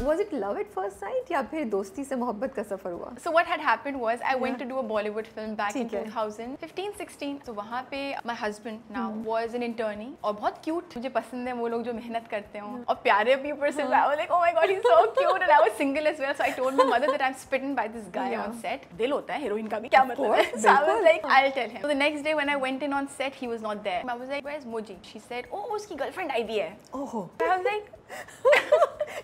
Was it love at first sight या फिर दोस्ती से मोहब्बत का सफर हुआ? So what had happened was I went to do a Bollywood film back in 2015-16. So वहाँ पे my husband now was an internee और बहुत cute. मुझे पसंद है वो लोग जो मेहनत करते हो और प्यारे भी person. I was like, oh my god, he's so cute, and I was single as well. So I told my mother that I'm smitten by this guy on set. दिल होता है heroine का भी, क्या मतलब है? So I was like, I'll tell him. So the next day when I went in on set, he was not there. I was like, where's Moji? She said, oh उसकी girlfriend आई भी है. Oh. I was like,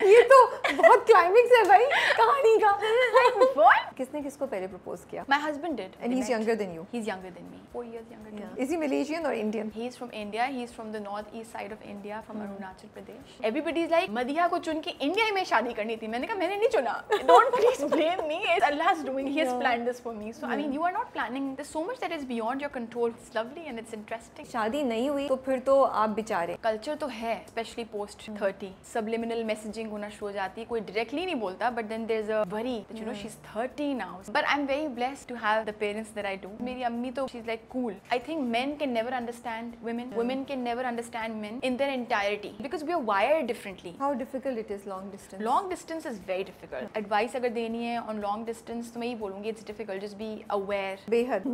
ये तो बहुत climax है भाई कहानी का. like what? किसने किसको पहले प्रपोज किया? My husband did. And he's younger than you. He's younger than me. 4 years younger than me. Is he Malaysian or Indian? He's from India. He's from the northeast side of India, from Arunachal Pradesh. Everybody's like, मदिया को चुन के India में शादी करनी थी. मैंने कहा मैंने नहीं चुना. Don't please blame me. It's Allah's doing. He has planned this for me. So I mean, you are not planning. There's so much that is beyond your control. It's lovely and it's interesting. शादी नहीं हुई तो फिर तो आप बेचारे. Culture तो है, especially post 30. Subliminal messaging होना शुरू हो जाती है. कोई directly नहीं बोलता, but then there's a worry that you know she's 30 now. But I'm very blessed to have the parents that I do. मेरी अम्मी तो she's like cool. I think men can never understand women. Women can never understand men in their entirety because we are wired differently. How difficult it is long distance? Long distance is very difficult. Advice अगर देनी है on long distance तो मैं ही बोलूँगी it's difficult. Just be aware. बेहद.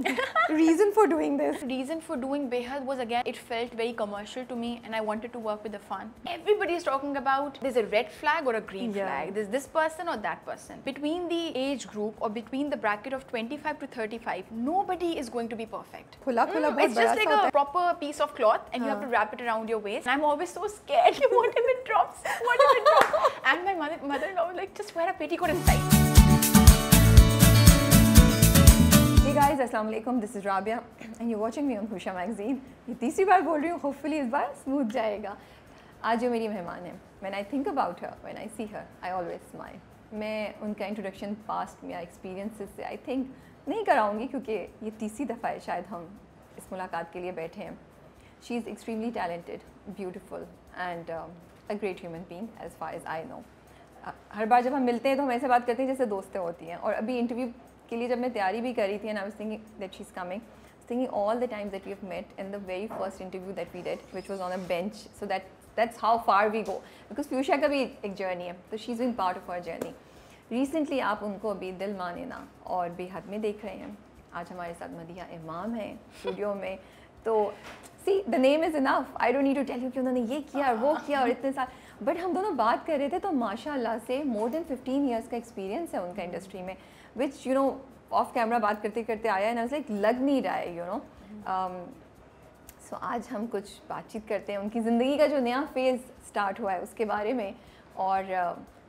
Reason for doing this? Reason for doing Behad was again it felt very commercial to me and I wanted to work with the fun. Everybody is talking about there's a red flag or a green flag. There's this person or that person. Between the age group or between the bracket of 25 to 35, nobody is going to be perfect. खुला बहुत It's just like a proper piece of cloth and you have to wrap it around your waist. And I'm always so scared. What if it drops? What if it drops? And my mother-in-law was like, just wear a petticoat inside. Hey guys, अस्सलाम वालेकुम. This is Rabia and you're watching me on Husha Magazine. ये तीसरी बार बोल रही हूँ. Hopefully इस बार smooth जाएगा. आज जो मेरी मेहमान है, when I think about her, when I see her, I always smile. मैं उनका इंट्रोडक्शन पास्ट में या एक्सपीरियंसेस से आई थिंक नहीं कराऊंगी क्योंकि ये तीसरी दफ़ा है शायद हम इस मुलाकात के लिए बैठे हैं. She is extremely talented, beautiful and a great human being as far as I know. हर बार जब हम मिलते हैं तो हम ऐसे बात करते हैं जैसे दोस्तें होती हैं. और अभी इंटरव्यू के लिए जब मैं तैयारी भी कर रही थी and I was thinking that she is coming, thinking all the times that we have met in the very first interview that we did, which was on a bench, so that's how far we go, because Fuchsia का भी एक journey है, so she's been part of our journey. Recently आप उनको अभी दिल माने ना और बेहद में देख रहे हैं. आज हमारे साथ मदिया इमाम है स्टूडियो में. तो see the name is enough, I don't need to tell you कि उन्होंने ये किया वो किया और इतने साल. बट हम दोनों बात कर रहे थे तो माशाल्लाह से more than 15 years का एक्सपीरियंस है उनका इंडस्ट्री में, which you know of camera बात करते करते आया एंड आई वाज लाइक लग नहीं रहा है यू नो. सो आज हम कुछ बातचीत करते हैं उनकी ज़िंदगी का जो नया फेज़ स्टार्ट हुआ है उसके बारे में और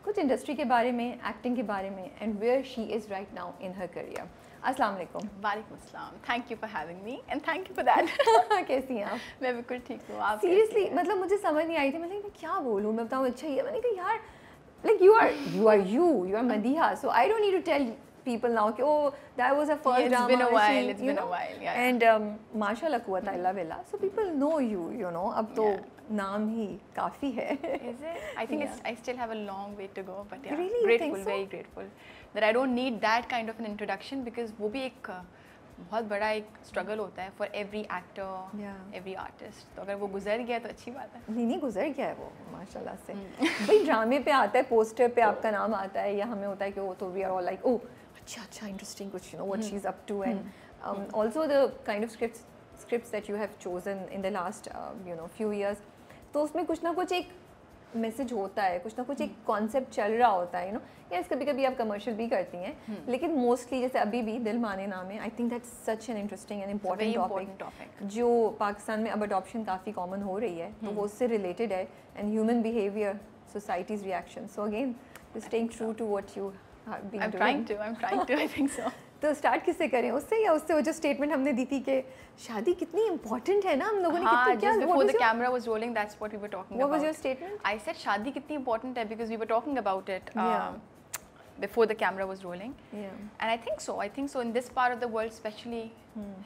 कुछ इंडस्ट्री के बारे में, एक्टिंग के बारे में and where she is right now in her career. अस्सलाम वालेकुम. वालेकुम अस्सलाम. Thank you for having me and thank you for that. कैसी हैं आप? मैं बिल्कुल ठीक हूँ. आप सीरियसली मतलब मुझे समझ नहीं आई थी, मतलब मैं क्या बोलूँ, मैं बताऊँ अच्छा ये, मैंने कहा यार like you are Madiha, so I don't need to tell people now कि oh that was a first drama. It's been a while, yeah. And माशाल्लाह कुव्वत इल्ला बिल्लाह, so people know you know. अब तो नाम ही काफ़ी है. Is it? I think I still have a long way to go, but yeah, really? Grateful, very grateful that I don't need that kind of an introduction because वो भी एक बहुत बड़ा एक स्ट्रगल होता है for every actor, every artist. तो अगर वो गुजर गया तो अच्छी बात है. नहीं गुजर गया है वो माशाल्लाह से. भाई ड्रामे पे आता है, पोस्टर पे आपका नाम आता है, या हमें होता है कि वो तो we are all like oh अच्छा इंटरेस्टिंग कुछ, you know what she is up to. And also the kind of scripts that you have chosen in the last you know few years, तो उसमें कुछ ना कुछ एक मैसेज होता है, कुछ ना कुछ एक कॉन्सेप्ट चल रहा होता है, यू नो. यस कभी कभी आप कमर्शियल भी करती हैं, लेकिन मोस्टली जैसे अभी भी दिल माने नाम है, I think that's such an interesting and important topic जो पाकिस्तान में अब अडॉप्शन काफ़ी कॉमन हो रही है, तो वो उससे रिलेटेड है and human behaviour, societies reaction. So again staying true to what you have been doing. I'm trying to, I think so. तो स्टार्ट किससे करें, उससे या उससे? वो जो स्टेटमेंट हमने दी थी कि शादी कितनी इंपॉर्टेंट है ना, हम लोगों ने कितनी क्या, before the camera was rolling, that's what we were talking about. What was your statement? I said शादी कितनी important है because we were talking about it before the camera was rolling. And I think so in this part of the world especially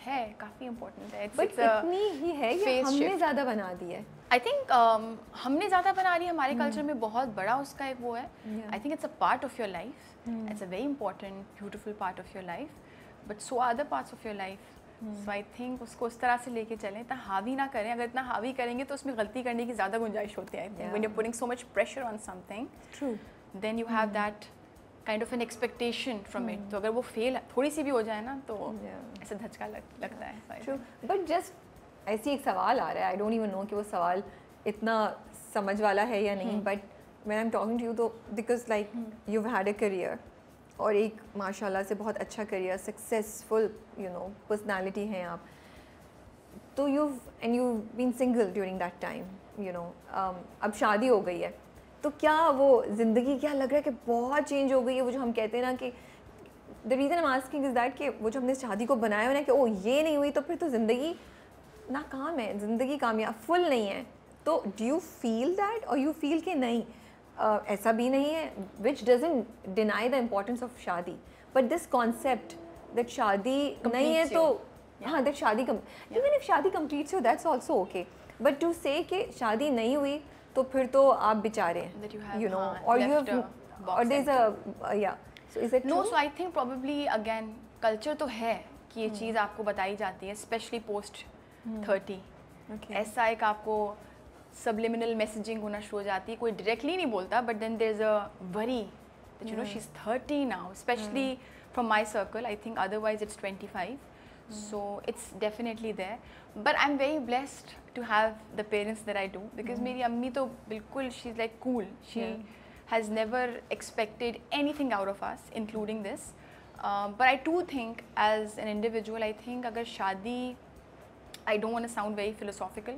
है काफ़ी important है. But इतनी ही है या हमने ज़्यादा बना दी है? I think हमने ज़्यादा बना रही है. हमारे कल्चर में बहुत बड़ा उसका एक वो है. I think it's a part of your life. It's a very important, beautiful part of your life. But so are other parts of your life. So I think उसको उस तरह से लेके चलें, इतना हावी ना करें. अगर इतना हावी करेंगे तो उसमें गलती करने की ज़्यादा गुंजाइश होती है. When you're putting so much pressure on something. True. then you have that kind of an expectation from it. तो अगर वो fail थोड़ी सी भी हो जाए ना तो ऐसा धचका लगता है. True. But just ऐसी एक सवाल आ रहा है, I don't even know कि वो सवाल इतना समझ वाला है या नहीं, but when I'm talking to you तो because like you've had a career और एक माशाल्लाह से बहुत अच्छा career, successful you know personality हैं आप, तो you've been single during that time you know, अब शादी हो गई है, तो क्या वो ज़िंदगी क्या लग रहा है कि बहुत चेंज हो गई है? वो जो हम कहते हैं ना कि the reason I am asking is that कि वो जो हमने शादी को बनाया है ना कि ओ ये नहीं हुई तो फिर तो ज़िंदगी नाकाम है, ज़िंदगी कामयाब फुल नहीं है, तो डू यू फील दैट और यू फील कि नहीं ऐसा भी नहीं है, which doesn't deny the importance of शादी, बट दिस कॉन्सेप्ट दैट शादी नहीं है तो हाँ दैट शादी इवन इफ शादी completes you that's also okay, but to say कि शादी नहीं हुई तो फिर तो आप बेचारे हैं you know or you have or there's a yeah so is it no true? So I think probably again culture तो है कि ये चीज़ आपको बताई जाती है especially post 30 ऐसा एक आपको subliminal messaging होना शुरू हो जाती है, कोई directly नहीं बोलता but then there's a worry that you know she's 30 now, especially from my circle. I think otherwise it's 25. So it's definitely there, but I'm very blessed to have the parents that I do because मेरी अम्मी तो बिल्कुल she's like cool, she has never expected anything out of us including this, but I do think as an individual I think अगर शादी, I don't want to sound very philosophical,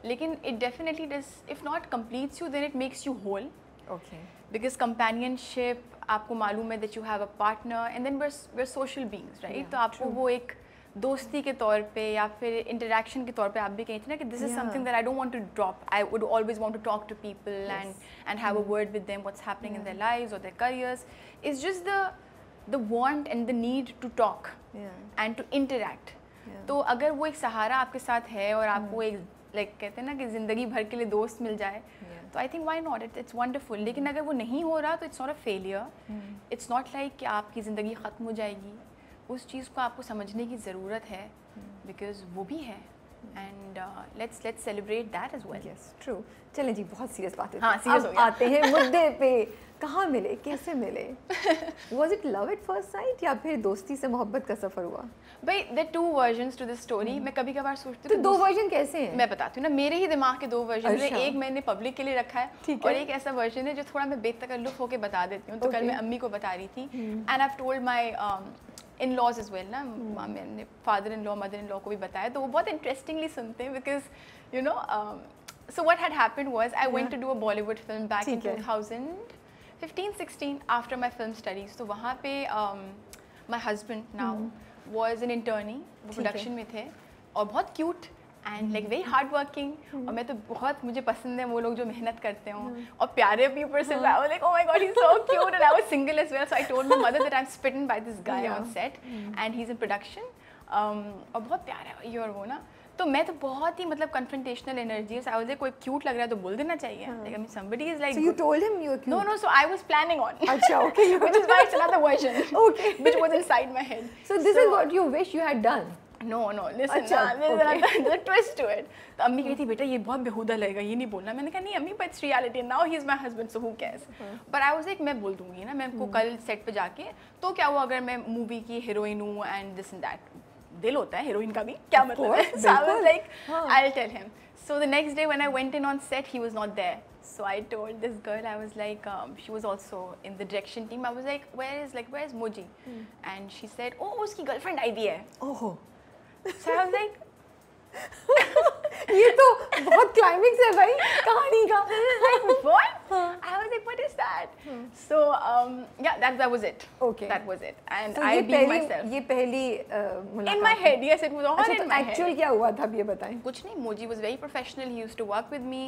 लेकिन it definitely does, if not completes you then it makes you whole. Okay. Because companionship आपको मालूम है that you have a partner and then we're social beings, right? तो आपको वो एक दोस्ती के तौर पे या फिर इंटरेक्शन के तौर पे आप भी कहते हैं ना कि this is something that I don't want to drop, I would always want to talk to people and have a word with them what's happening in their lives और their careers, is just the want and the need to talk and to interact. तो अगर वो एक सहारा आपके साथ है और आपको एक लाइक कहते हैं ना कि ज़िंदगी भर के लिए दोस्त मिल जाए तो I think why not, it's wonderful. लेकिन अगर वो नहीं हो रहा तो it's not a failure, it's not like कि आपकी ज़िंदगी ख़त्म हो जाएगी. उस चीज़ को आपको समझने की ज़रूरत है बिकॉज वो भी है and let's celebrate that as well. Yes true. चलें जी, बहुत सीरियस बात है. हाँ, सीरियस हो गया. आते हैं मुद्दे पे. कहाँ मिले, कैसे मिले? Was it love at first sight या फिर दोस्ती से मोहब्बत का सफ़र हुआ? भाई there are two versions to this story. मैं कभी कभार सोचती हूँ तो दो वर्जन कैसे हैं? मैं बताती हूँ ना, मेरे ही दिमाग के दो वर्जन है. एक मैंने पब्लिक के लिए रखा है और एक ऐसा वर्जन है जो थोड़ा मैं बेतकल्लुफ़ होकर बता देती हूँ. तो कल मैं अम्मी को बता रही थी and I have told my in-laws as well ना, मैंने father-in-law mother-in-law को भी बताया तो वो बहुत interestingly सुनते हैं because you know so what had happened was I went to do a Bollywood film back in 2015-16 after my film studies. तो वहाँ पे my husband now was an internee, वो production में थे और बहुत cute and like very hard working. और मैं तो बहुत, मुझे पसंद है वो लोग जो मेहनत करते हों और प्यारे people से. I was like oh my god he's so cute and I was single as well, so I told my mother that I'm smitten by this guy on set and he's in production और बहुत प्यारा है ये और वो ना. तो मैं तो बहुत ही मतलब confrontational energy, so I was like कोई cute लग रहा है तो बोल देना चाहिए. Like I mean somebody is like. So you told him you were cute? No, so I was planning on. अच्छा, okay. Which is why it's another version. Okay. Which was inside my head. So this is what you wish you had done. No, listen, there's a twist to it. तो अम्मी कहती बेटा ये बहुत बेहुदा लगेगा, ये नहीं बोलना. मैंने कहा नहीं अम्मी, but it's reality. Now he's my husband, so who cares? But I was like मैं बोल दूँगी ना, मैं को कल सेट पे जाके तो क्या हुआ अगर मैं मूवी की हीरोइन हूँ and this and that. दिल होता है हीरोइन का भी, क्या मतलब है? So I was like, I'll tell him. So the next day when I went in on set, he was not there. So I told this girl, I was like, she was also in the direction team. I was like, where's Moji? And she said, oh उसकी girlfriend आई भी है. Oh. So I was like, ये तो बहुत climax है भाई कहानी का. like what? I was like, what is that? So yeah, that was it. Okay. That was it. And so I beat myself. ये पहली मुलाकात. In my head, yes, it was all अच्छा, in तो my head. actual क्या हुआ था ये बताएं. कुछ नहीं, Moji was very professional. He used to work with me.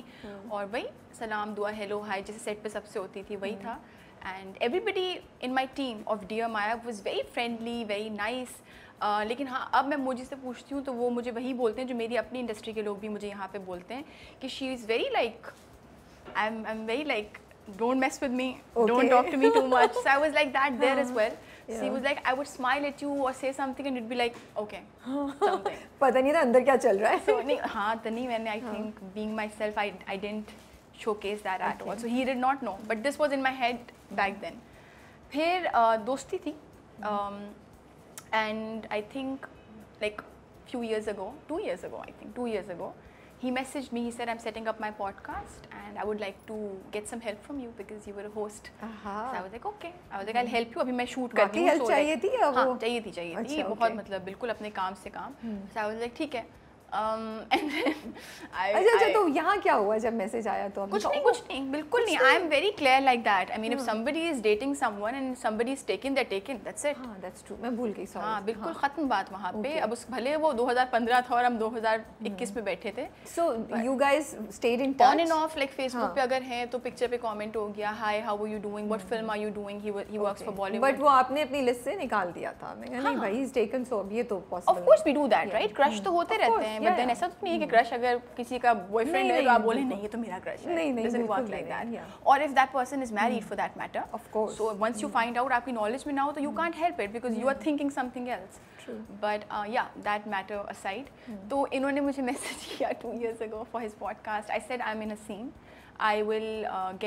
और वही सलाम दुआ हेलो हाय जैसे सेट पे सबसे होती थी वही था. And everybody in my team of Dear Maya was very friendly, very nice. लेकिन हाँ अब मैं मोजी से पूछती हूँ तो वो मुझे वही बोलते हैं जो मेरी अपनी इंडस्ट्री के लोग भी मुझे यहाँ पे बोलते हैं कि she is very like I am very like don't mess with me, don't talk to me too much. So I was like that there as well. So he was like, I would smile at you or say something and you'd be like, okay, something. पता नहीं था अंदर क्या चल रहा है. So नहीं हाँ तो नहीं मैंने I think being myself I didn't showcase that at all. So he did not know, but this was in my head back then. फिर दोस्ती थी, and I think like few years ago, 2 years ago, I think 2 years ago, he messaged me. He said, I'm setting up my podcast and I would like to get some help from you because you were a host. So I was like, okay. I was like, I'll help you. अभी मैं shoot करती हूँ. help चाहिए थी या वो? हाँ, चाहिए थी. बहुत मतलब बिल्कुल अपने काम से काम. So I was like, ठीक है. And then अच्छा तो यहाँ क्या हुआ जब मैसेज आया तो? कुछ नहीं, बिल्कुल नहीं. I am very clear like that. I mean, if somebody is dating someone and somebody is taken, they're taken. That's it. हाँ, that's true. मैं भूल गई, sorry. हाँ, बिल्कुल खत्म बात वहाँ पे. अब उस भले वो 2015 था और हम 2021 में बैठे थे. So you guys stayed in touch? On and off, like Facebook पे अगर हैं तो पिक्चर पे कमेंट हो गया, Hi, how are you doing? What film are you doing? He works for Bollywood. But वो आपने अपनी लिस्ट से निकाल दिया था. मैं कहा नहीं भाई, he's taken, so अब ये तो possible. Of course we do that, right? Crush तो होते रहते हैं. But then ऐसा तो नहीं है कि crush अगर किसी का boyfriend है तो आप बोले नहीं ये तो मेरा crush है. नहीं, doesn't work like that. Or if that person is married for that matter. Of course. So once you find out आपकी knowledge में ना हो तो you can't help it because you are thinking something else. True. But yeah, that matter aside. तो इन्होंने मुझे message किया 2 years ago for his podcast. I said I'm in a scene. I will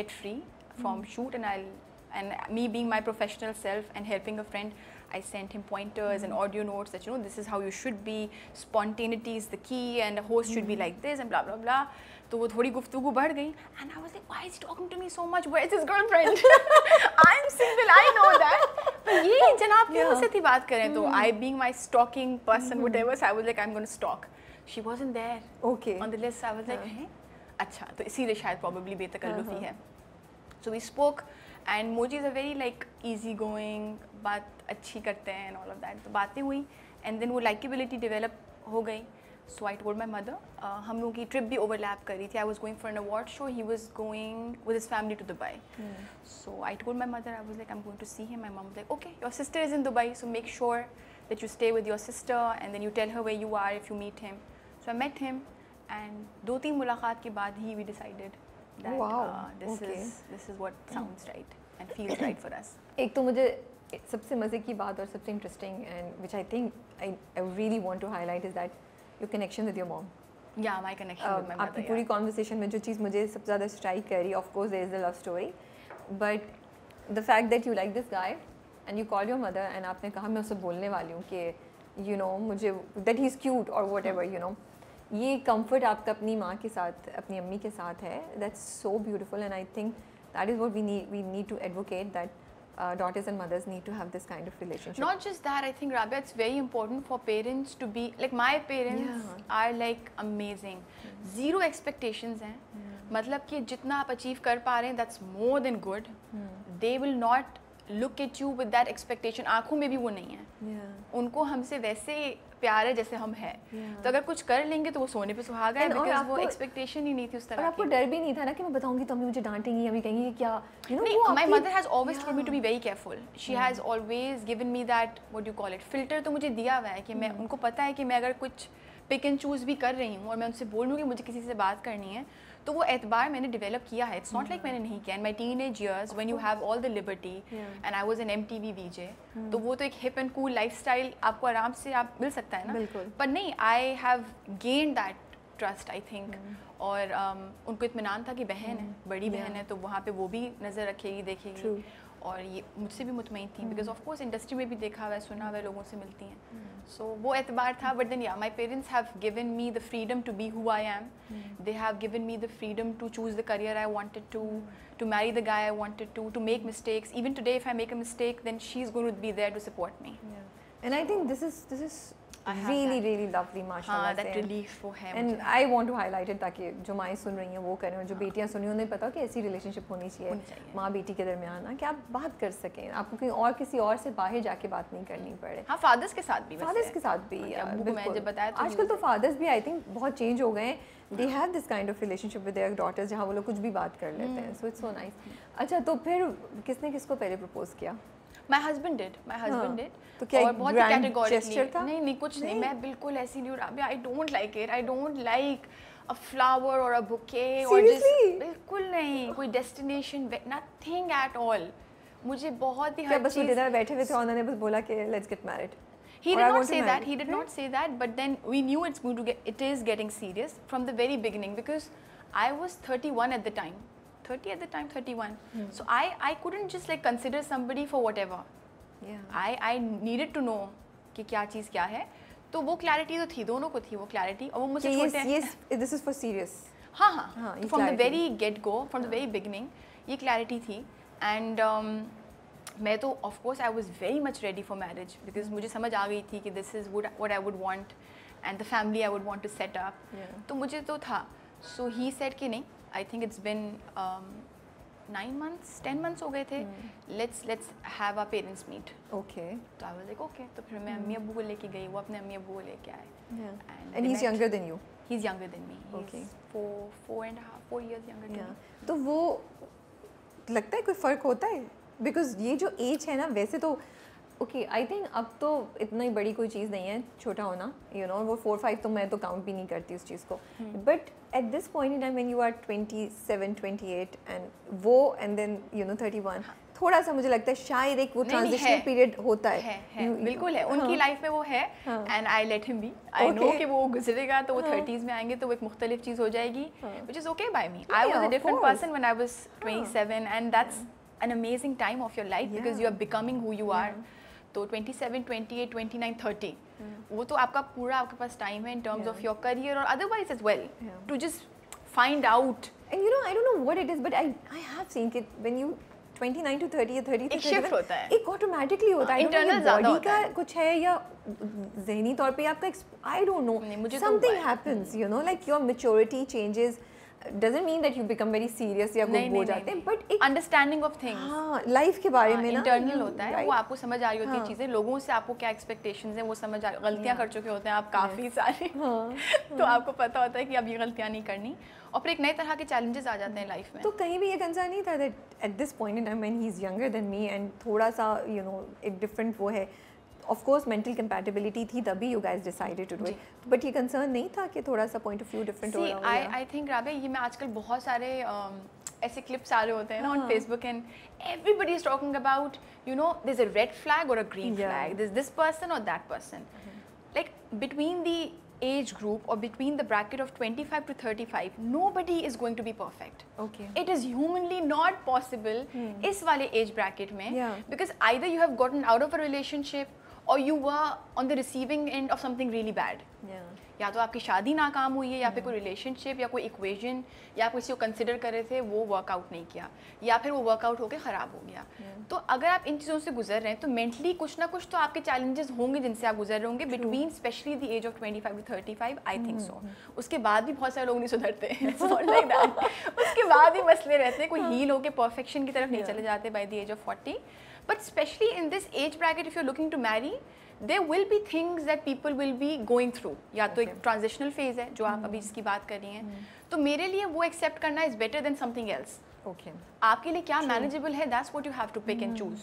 get free from shoot and me being my professional self and helping a friend. I sent him pointers and audio notes that, you know, this is how you should be, spontaneity is the key and a host should be like this and blah blah blah. तो वो थोड़ी गुफ्तगू बढ़ गई and I was like, why is he talking to me so much? Where is his girlfriend? I'm single, I know that. but ये जनाब की मुझसे थी बात करें तो I being my stalking person whatever, so I was like, I'm going to stalk. She wasn't there. Okay. On the list. I was like, hey, अच्छा तो इसीलिए शायद probably बेतकल्लुफ़ी है. So we spoke and Mojis are very like easy going, बात अच्छी करते हैं and all of that. तो बातें हुई and then वो likability develop हो गई. So I told my mother, हम लोगों की trip भी overlap कर रही थी. I was going for an award show. He was going with his family to Dubai. So I told my mother, I was like, I'm going to see him. My mom was like, okay, your sister is in Dubai, so make sure that you stay with your sister and then you tell her where you are if you meet him. So I met him and 2-3 मुलाकात के बाद ही we decided that this is what sounds right and feels right for us. एक तो मुझे सबसे मज़े की बात और सबसे interesting and which I think I really want to highlight is that your connection with your mom. Yeah, my connection with my mother. आपकी पूरी conversation में जो चीज़ मुझे सबसे ज़्यादा strike करी, of course there is a love story, but the fact that you like this guy and you call your mother and आपने कहा मैं उससे बोलने वाली हूँ कि you know मुझे that he's cute or whatever, you know, ये comfort आपका अपनी माँ के साथ, अपनी अम्मी के साथ है. That's so beautiful and I think that is what we need to advocate, that daughters and mothers need to have this kind of relationship. Not just that, I think Rabia, it's very important for parents to be like my parents are like amazing. Zero expectations हैं. मतलब कि जितना आप achieve कर पा रहे हैं, that's more than good. They will not look at you with that expectation. आँखों में भी वो नहीं है. उनको हमसे वैसे प्यार है जैसे हम हैं. तो अगर कुछ कर लेंगे तो वो सोने पे सुहागा है because वो expectation ही नहीं थी उस तरह की. और आपको डर भी नहीं था ना कि मैं बताऊंगी तो अम्मी मुझे डांटेंगी, अम्मी कहेंगी कि क्या, you know, नहीं, my mother has always told me to be very careful. She has always given me that, what do you call it, filter तो मुझे दिया हुआ है कि मैं उनको पता है कि मैं अगर कुछ pick and choose भी कर रही हूँ और मैं उनसे बोलूँ कि मुझे किसी से बात करनी है तो वो एतबार मैंने डेवलप किया है. इट्स नॉट लाइक मैंने नहीं किया. In my teenage years when you have all the liberty and I was an MTV VJ, तो वो तो एक हिप एंड कूल लाइफस्टाइल आपको आराम से आप मिल सकता है ना. पर नहीं, I have gained that trust I think. और उनको इत्मीनान था कि बहन है, बड़ी बहन है, तो वहाँ पे वो भी नज़र रखेगी, देखेगी. और ये मुझसे भी मुतमईन थी बिकॉज ऑफ कोर्स इंडस्ट्री में भी देखा हुआ है, सुना हुआ है, लोगों से मिलती हैं. सो वो एतबार था. But then yeah my parents have given me the freedom to be who I am. They have given me the freedom to choose the career I wanted to marry the guy I wanted to make mistakes. Even today if I make a mistake then she's going to be there to support me. And I think this is really lovely, mashallah. हाँ, that relief वो है. And I want to highlight it ताकि जो माएँ सुन रही हैं वो करें और जो बेटियाँ सुन रही हैं उन्हें पता हो कि ऐसी रिलेशनशिप होनी चाहिए माँ बेटी के दरमियान ना, कि आप बात कर सकें, आपको कहीं और किसी और से बाहर जाके बात नहीं करनी पड़े. हाँ, फादर्स के साथ भी बिल्कुल. आजकल तो फादर्स भी आई थिंक बहुत चेंज हो गए हैं. They have this kind of relationship with their daughters जहाँ वो लोग कुछ भी बात कर लेते हैं. So it's so nice. अच्छा, तो फिर किसने किसको पहले प्रपोज किया? My husband did. तो क्या बहुत categorically था? नहीं कुछ नहीं. मैं बिल्कुल ऐसी नहीं हूँ. I don't like it. I don't like a flower or a bouquet or just बिल्कुल नहीं. कोई destination, nothing at all. मुझे बहुत ही हर चीज़. बस डिनर बैठे हुए थे और उन्होंने बस बोला कि let's get married. He did not say that. He did not say that. But then we knew it is getting serious from the very beginning because I was 31 at the time. 30 at the time, 31. So I couldn't just like consider somebody for whatever. I needed to know कि क्या चीज़ क्या है. तो वो clarity तो थी, दोनों को थी वो क्लैरिटी. और वो मुझसे छोटे हैं. Yes, this is for serious. हाँ. From the very get go, from the very beginning, ये क्लैरिटी थी. And मैं तो of course I was very much ready for marriage because मुझे समझ आ गई थी कि this is what I would want and the family I would want to set up. तो मुझे तो था. So he said कि नहीं, I think it's been 9 months, 10 months हो गए थे. Let's have our parents meet. Okay. तो I was like okay. तो फिर मैं अम्मी अब्बू को लेके गई, वो अपने अम्मी अब्बू को लेके आए. And he's younger than you. He's younger than me. Okay. He's 4 years younger than me. तो वो लगता है कोई फ़र्क होता है? Because ये जो एज है ना, वैसे तो ओके आई थिंक अब तो इतना ही बड़ी कोई चीज़ नहीं है छोटा होना, यू नो. वो 4-5 तो मैं तो काउंट भी नहीं करती उस चीज़ को. But at this point in time when you are 27, 28 and वो एंड देन यू नो 31, थोड़ा सा मुझे लगता है शायद एक वो ट्रांजिशनल पीरियड होता है. बिल्कुल है, उनकी लाइफ में वो है. And I let him B. I know कि वो गुजरेगा तो वो 30s में आएंगे तो वो एक मुख्तलिफ चीज़ हो जाएगी, which is okay by me. I was a different person when I was 27 and that's an amazing time of your life because you are becoming who you are. तो 27, 28, 29, 30 वो तो आपका पूरा आपके पास टाइम है in terms of your career or otherwise as well to just find out. And you know I don't know what it is but I have seen that when you 29 to 30 या 30 to 31 shift होता है, एक automatically होता है. Internal ज़्यादा होता का कुछ है या ज़हनी तौर पे आपका I don't know something happens, you know, like your maturity changes. Doesn't mean that you become very serious या कुछ हो जाते हैं, but एक अंडरस्टैंडिंग ऑफ थिंग्स, हाँ लाइफ के बारे में ना इंटरनल होता है. वो आपको समझ आ रही होती है चीज़ें, लोगों से आपको क्या एक्सपेक्टेशंस हैं वो समझ आ, गलतियाँ कर चुके होते हैं आप काफ़ी सारी. तो आपको पता होता है कि अब ये गलतियाँ नहीं करनी और फिर एक नए तरह के चैलेंजेस आ जाते हैं लाइफ में. तो कहीं भी ये कंसर्न नहीं था that at this point in time when he's younger than me and थोड़ा सा you know एक डिफरेंट वो है. Of course mental compatibility थी तभी you guys decided to do it. But ये concern नहीं था कि थोड़ा सा point of view different हो रहा हो. I think राबे ये मैं आजकल बहुत सारे ऐसे clips आ रहे होते हैं ना on Facebook and everybody is talking about you know there's a red flag or a green flag. There's this person or that person. Like between the age group or between the bracket of 25 to 35 nobody is going to be perfect. Okay. It is humanly not possible इस वाले age bracket में because either you have gotten out of a relationship or you were on the receiving end of something really bad. या तो आपकी शादी नाकाम हुई है या फिर कोई रिलेशनशिप या कोई इक्वेशन या आप किसी को कंसिडर कर रहे थे वो वर्कआउट नहीं किया या फिर वो वर्कआउट होकर ख़राब हो गया. तो अगर आप इन चीज़ों से गुजर रहे हैं तो मेंटली कुछ ना कुछ तो आपके चैलेंजेस होंगे जिनसे आप गुजर रहे होंगे between specially the age of 25 to 35. I think so. उसके बाद भी बहुत सारे लोग नहीं सुधरते हैं. उसके बाद भी मसले रहते हैं, कोई हील होकर परफेक्शन की तरफ नहीं चले जाते by the age of 40. But especially in this age bracket, if you're looking to marry, there will be things that people will be going through. या तो एक transitional phase है जो आप अभी जिसकी बात कर रही हैं, तो मेरे लिए वो accept करना is better than something else. Okay. आपके लिए क्या manageable है, that's what you have to pick and choose.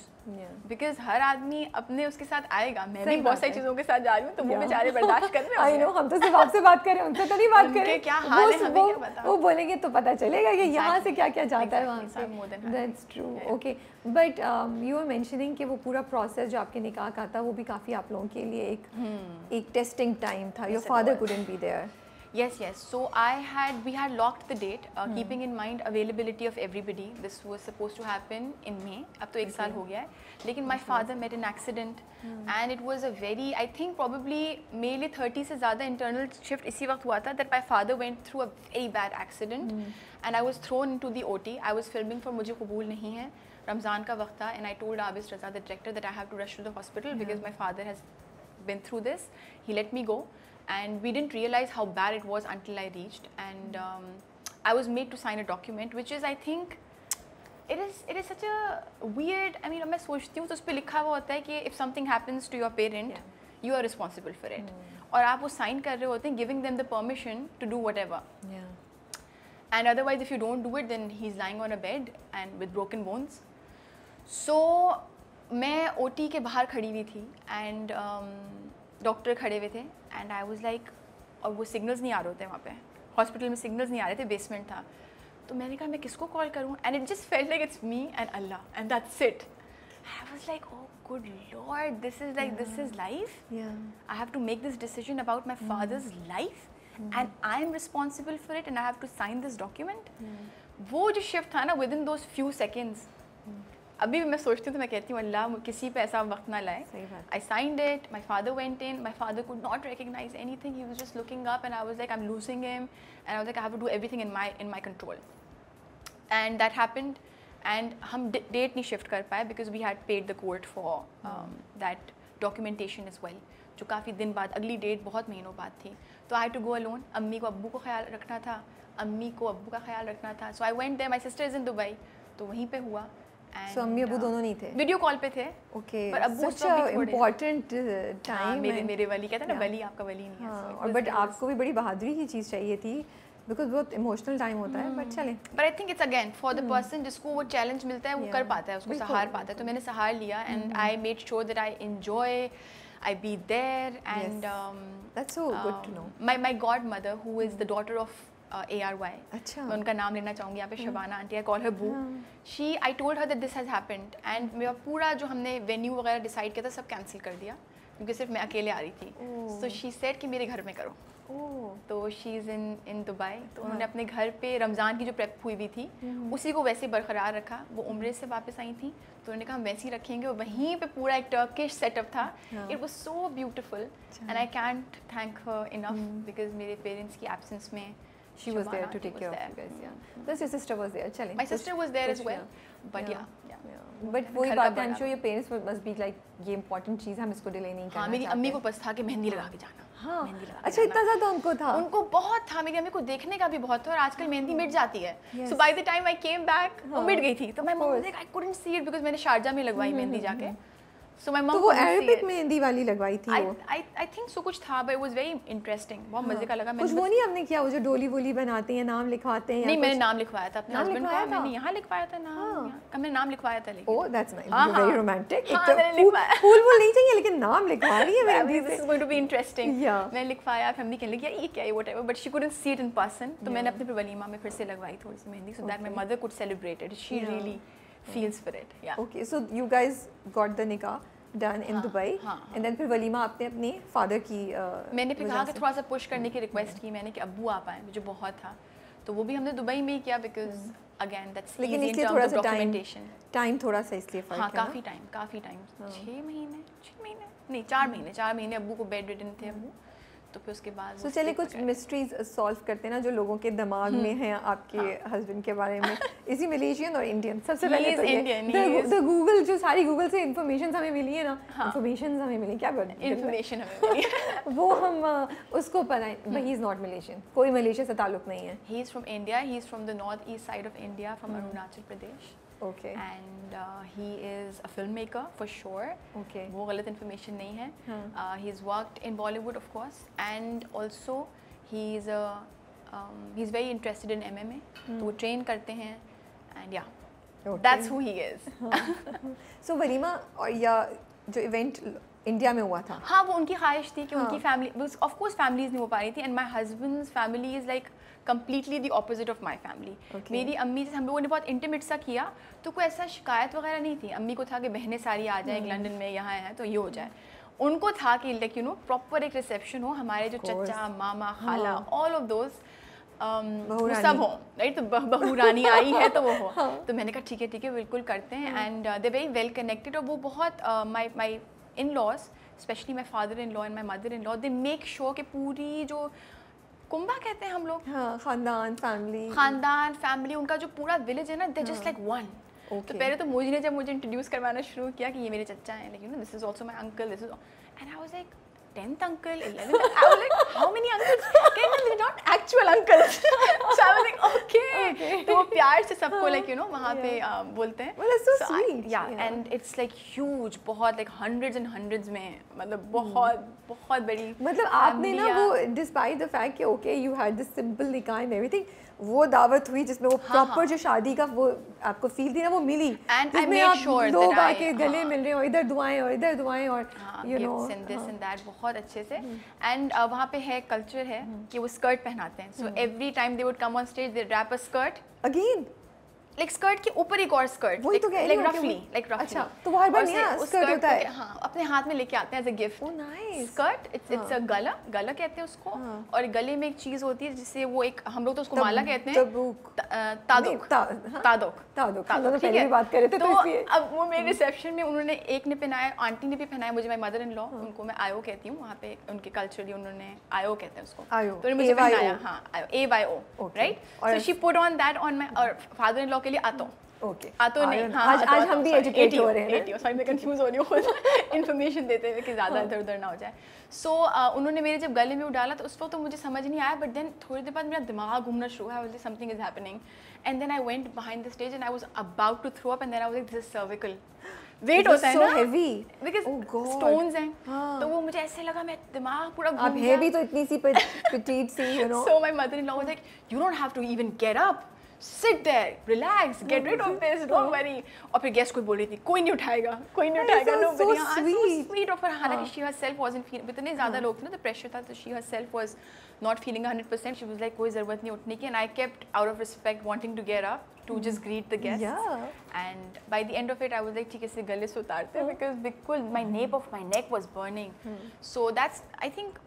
Because हर आदमी अपने उसके साथ आएगा. मैं भी बहुत सारी चीज़ों के साथ जा रही हूँ तो वो बेचारे बर्दाश्त कर रहे हैं. I know, हम तो सिर्फ आपसे बात कर रहे हैं, उनसे तो नहीं बात कर रहे. क्या हाल है हमें क्या पता. वो बोलेंगे तो पता चलेगा कि यहाँ से क्या क्या जाता है वहाँ से. That's true. Okay. But you were mentioning कि वो पूरा process जो आपके निकाह का था वो भी काफ़ी आप लोगों के लिए एक testing time था. Your father couldn't be there. Yes. So we had locked the date, keeping in mind availability of everybody. This was supposed to happen in May. अब तो एक साल हो गया है. लेकिन my father met an accident, and it was a very, I think probably मेरे 30 से ज़्यादा internal shift इसी वक्त हुआ था that my father went through a very bad accident, and I was thrown into the OT. I was filming for मुझे कबूल नहीं है. रमज़ान का वक्त था, and I told Abis Raza, the director, that I have to rush to the hospital because my father has been through this. He let me go. And we didn't realize how bad it was until I reached, and I was made to sign a document, which is, I think, it is such a weird. I mean, मैं सोचती हूँ तो उस पे लिखा हुआ होता है कि if something happens to your parent, you are responsible for it. और आप वो sign कर रहे होते हैं, giving them the permission to do whatever. And otherwise, if you don't do it, then he's lying on a bed and with broken bones. So मैं OT के बाहर खड़ी हुई थी and डॉक्टर खड़े हुए थे एंड आई वाज लाइक, और वो सिग्नल्स नहीं आ रहे होते वहाँ पे हॉस्पिटल में, सिग्नल्स नहीं आ रहे थे, बेसमेंट था. तो मैंने कहा मैं किसको कॉल करूँ, and it just felt like it's me and Allah and that's it. I was like oh good lord, this is like this is life. I have to make this decision about my father's life and I am responsible for it and I have to sign this document. वो जो shift था ना within those few seconds, अभी भी मैं सोचती हूँ तो मैं कहती हूँ अल्लाह किसी पे ऐसा वक्त ना लाए. I signed it, my father went in, my father could not recognise anything, he was just looking up and I was like I am losing him and I was like I have to do everything in my control. And that happened and हम date नहीं shift कर पाए because we had paid the court for that documentation is well, जो काफ़ी दिन बाद, अगली date बहुत महीनों बाद थी. तो आई टू गो अलोन. अम्मी को अब्बू को ख्याल रखना था, अम्मी को अब्बू का ख्याल रखना था. So I went there, my sister is in Dubai, तो वहीं पे हुआ. So अम्मी अब्बू दोनों नहीं थे? वीडियो कॉल पे थे. Okay. पर अब्बू Such a important time. मेरे वली कहते हैं ना, वली आपका वली नहीं है. और बट आपको भी बड़ी बहादुरी की चीज़ चाहिए थी बिकॉज बहुत इमोशनल टाइम होता है. बट चले, but I think it's again for the person जिसको वो चैलेंज मिलता है, वो कर पाता है, उसको सहार पाता है. तो मैंने सहार लिया and I made sure that I enjoy, I be there and that's so good to know. My godmother who is the daughter of ARY. अच्छा. मैं उनका नाम लेना चाहूँगी यहाँ पे, Shabana aunty. I call her Boo. I told her that this has happened and मेरा पूरा जो हमने वेन्यू वगैरह डिसाइड किया था सब कैंसिल कर दिया क्योंकि सिर्फ मैं अकेले आ रही थी. So she said कि मेरे घर में करो. तो शी इज़ इन दुबई. तो उन्होंने अपने घर पे रमज़ान की जो प्रेप हुई हुई थी उसी को वैसे बरकरार रखा. वो उम्रे से वापस आई थी तो उन्होंने कहा हम वैसे ही रखेंगे. और वहीं पे पूरा एक टर्किश सेटअप था. It was so beautiful and I can't thank her enough because मेरे पेरेंट्स की एब्सेंस में she was there to take care of you guys. Yeah. Plus your sister was there. चलें. My sister was there as well. But yeah. But वही बात है, I'm sure your parents must be like ये important चीज़ हम इसको delay नहीं करना. हाँ, मेरी अम्मी को बस था कि मेहंदी लगा के जाना. हाँ, अच्छा इतना ज़्यादा उनको था? उनको बहुत था. मेरी अम्मी को देखने का भी बहुत था. और आजकल मेहंदी मिट जाती है. So by the time I came back वो मिट गई थी. तो my mom was like I couldn't see it because मैंने शारजा में लगवाई मेहंदी जाके. So my mom. तो वो अरबिक मेहंदी वाली लगवाई थी वो? I think so कुछ था, but it was very interesting. बहुत मजे का लगा. कुछ वो नहीं हमने किया, वो जो डोली वोली बनाते हैं, नाम लिखवाते हैं? नहीं, मैंने नाम लिखवाया था अपने हस्बैंड का. मैंने यहाँ लिखवाया था नाम. मैंने नाम लिखवाया था. लेकिन oh that's nice, very romantic. फूल वो नहीं चाहिए लेकिन नाम लिखवा रही है मेहंदी से. This is going to be interesting. मैंने लिखवाया, फैमिली कहने लगी ये क्या है whatever, but she couldn't see it in person. तो मैंने अपने वलीमा में फिर से लगवाई थोड़ी सी mehndi so that my mother could celebrate it. She really feels for it. Yeah. Okay, so you guys got the nikah done in Dubai and then फिर वलीमा आपने अपने फादर की मैंने फिर कहा कि थोड़ा सा पुश करने की रिक्वेस्ट की मैंने कि अब्बू आ पाए, मुझे बहुत था. तो वो भी हमने दुबई में ही किया बिकॉज अगेन दैट्स लेकिन इसलिए थोड़ा सा टाइम थोड़ा सा इसलिए फर्क है. हाँ, काफ़ी टाइम 6 महीने नहीं 4 महीने अब्बू को बेड रिडन थे अब्बू. तो फिर उसके बाद तो चलिए कुछ मिस्ट्रीज सॉल्व करते हैं ना जो लोगों के दिमाग में हैं आपके हस्बैंड के बारे में. इसी मलेशियन और इंडियन? सबसे पहले तो द गूगल, जो सारी गूगल से इन्फॉर्मेशन हमें मिली है ना, इन्फॉर्मेशन हमें मिली, क्या इन्फॉर्मेशन हमें मिली वो हम उसको पता है. But he is not Malaysian, कोई मलेशिया से ताल्लुक नहीं है. He is from India, he is from the north east side of India, from Arunachal Pradesh. Okay. And he is a filmmaker for sure. Okay. वो गलत information नहीं है. He's worked in Bollywood of course, and also he's very interested in MMA. तो वो train करते हैं, and yeah, that's who he is. So walima और या जो event इंडिया में हुआ था, हाँ वो उनकी ख्वाहिश थी कि उनकी फैमिली, ऑफ कोर्स फैमिलीज नहीं हो पा रही थी. And my husband's family is like completely the opposite of my family. मेरी अम्मी से हम लोगों ने बहुत इंटीमेट सा किया तो कोई ऐसा शिकायत वगैरह नहीं थी. अम्मी को था कि बहनें सारी आ जाएं लंदन में, यहाँ हैं तो ये हो जाए. उनको था कि लाइक यू नो प्रॉपर एक रिसेप्शन हो, हमारे जो चचा मामा खाला ऑल ऑफ दोज सब हो, राइट. तो बहू रानी आई है तो वो हो. तो मैंने कहा ठीक है बिल्कुल करते हैं. And they very well connected. और वो बहुत माई in-laws, especially my father-in-law and my mother-in-law, they make sure कि पूरी जो कुंबा कहते हैं हम लोग, खानदान फैमिली, उनका जो पूरा विलेज है ना, they're just like one. तो पहले तो मुझे ने जब मुझे इंट्रोड्यूस करवाना शुरू किया कि ये मेरे चचा हैं, लेकिन this is also my uncle, this is, and I was like 10th uncle, 11th, I was like how many uncles? They're not actual uncles. So I was like okay. तो वो प्यार से सबको like you know वहाँ पे बोलते हैं. Well, that's so sweet. Yeah, and it's like huge, बहुत like hundreds and hundreds में, मतलब बहुत बड़ी. मतलब आपने ना वो despite the fact कि okay you had this simple nikah and everything, वो दावत हुई जिसमें वो प्रॉपर जो शादी का वो आपको फील थी ना वो मिली. And I made sure that लोग आके गले मिल रहे हो, इधर दुआएं और इधर दुआएं और you know this and that बहुत अच्छे से. And वहाँ पे है कल्चर है कि वो स्कर्ट पहनाते हैं. So every time they would come on stage they wrap a skirt again. Like skirt के ऊपर एक और स्कर्ट, वही तो कह रही हूँ, लाइक रफली। अच्छा, तो वो हर बार नया स्कर्ट होता है? हाँ, अपने हाथ में लेके आते हैं as a gift. Oh nice. Skirt it's a गला कहते हैं उसको, और गले में एक चीज होती है जिससे वो एक, हम लोग तो उसको माला कहते हैं, तादोक। पहले भी बात कर रहे थे तो अब वो मेरे रिसेप्शन में उन्होंने एक ने पहनाया, आंटी ने भी पहनाया मुझे, माय मदर इन लॉ, उनको मैं आयो कहती हूँ, वहाँ पे उनके कल्चरली उन्होंने आयो कहते हैं उसको, तो उन्होंने मुझे पहनाया, हाँ AYO, right. So she put on that on my, और फादर इन लॉ के लिए आतो। ओके, आतो नहीं, आज हम भी एजुकेट हो रहे हैं, सॉरी मैं कंफ्यूज हो रही हूँ इन्फॉर्मेशन देते हुए कि ज़्यादा इधर उधर ना हो जाए। सो उन्होंने मेरे जब गले में वो डाला तो उस वक्त तो मुझे समझ नहीं आया, बट देन थोड़ी देर बाद मेरा दिमाग घूमना शुरू हुआ, was something is happening, and then I went behind the stage and I was about to throw up, and then I was like this is cervical, wait होता है ना, हेवी बिकॉज़ स्टोन्स हैं, तो वो मुझे ऐसे लगा मैं दिमाग पूरा घूम गया। अब है भी तो इतनी सी petite C, you know। So my mother-in-law was like, you don't have to even get up, sit there, relax, get rid of this, don't worry। और फिर गेस्ट कोई बोल रही थी कोई नहीं उठाएगा, nobody। हाँ, so sweet। और फिर हालांकि she herself wasn't feeling, इतने ज़्यादा लोग थे ना, the pressure था, तो she herself was not feeling 100%। She was like कोई ज़रूरत नहीं उठने की, and I kept out of respect wanting to get up to just greet the guests। Yeah। And by the end of it I was like ठीक है इसे गले से उतारते हैं, because my nape of my neck was burning। So that's, I think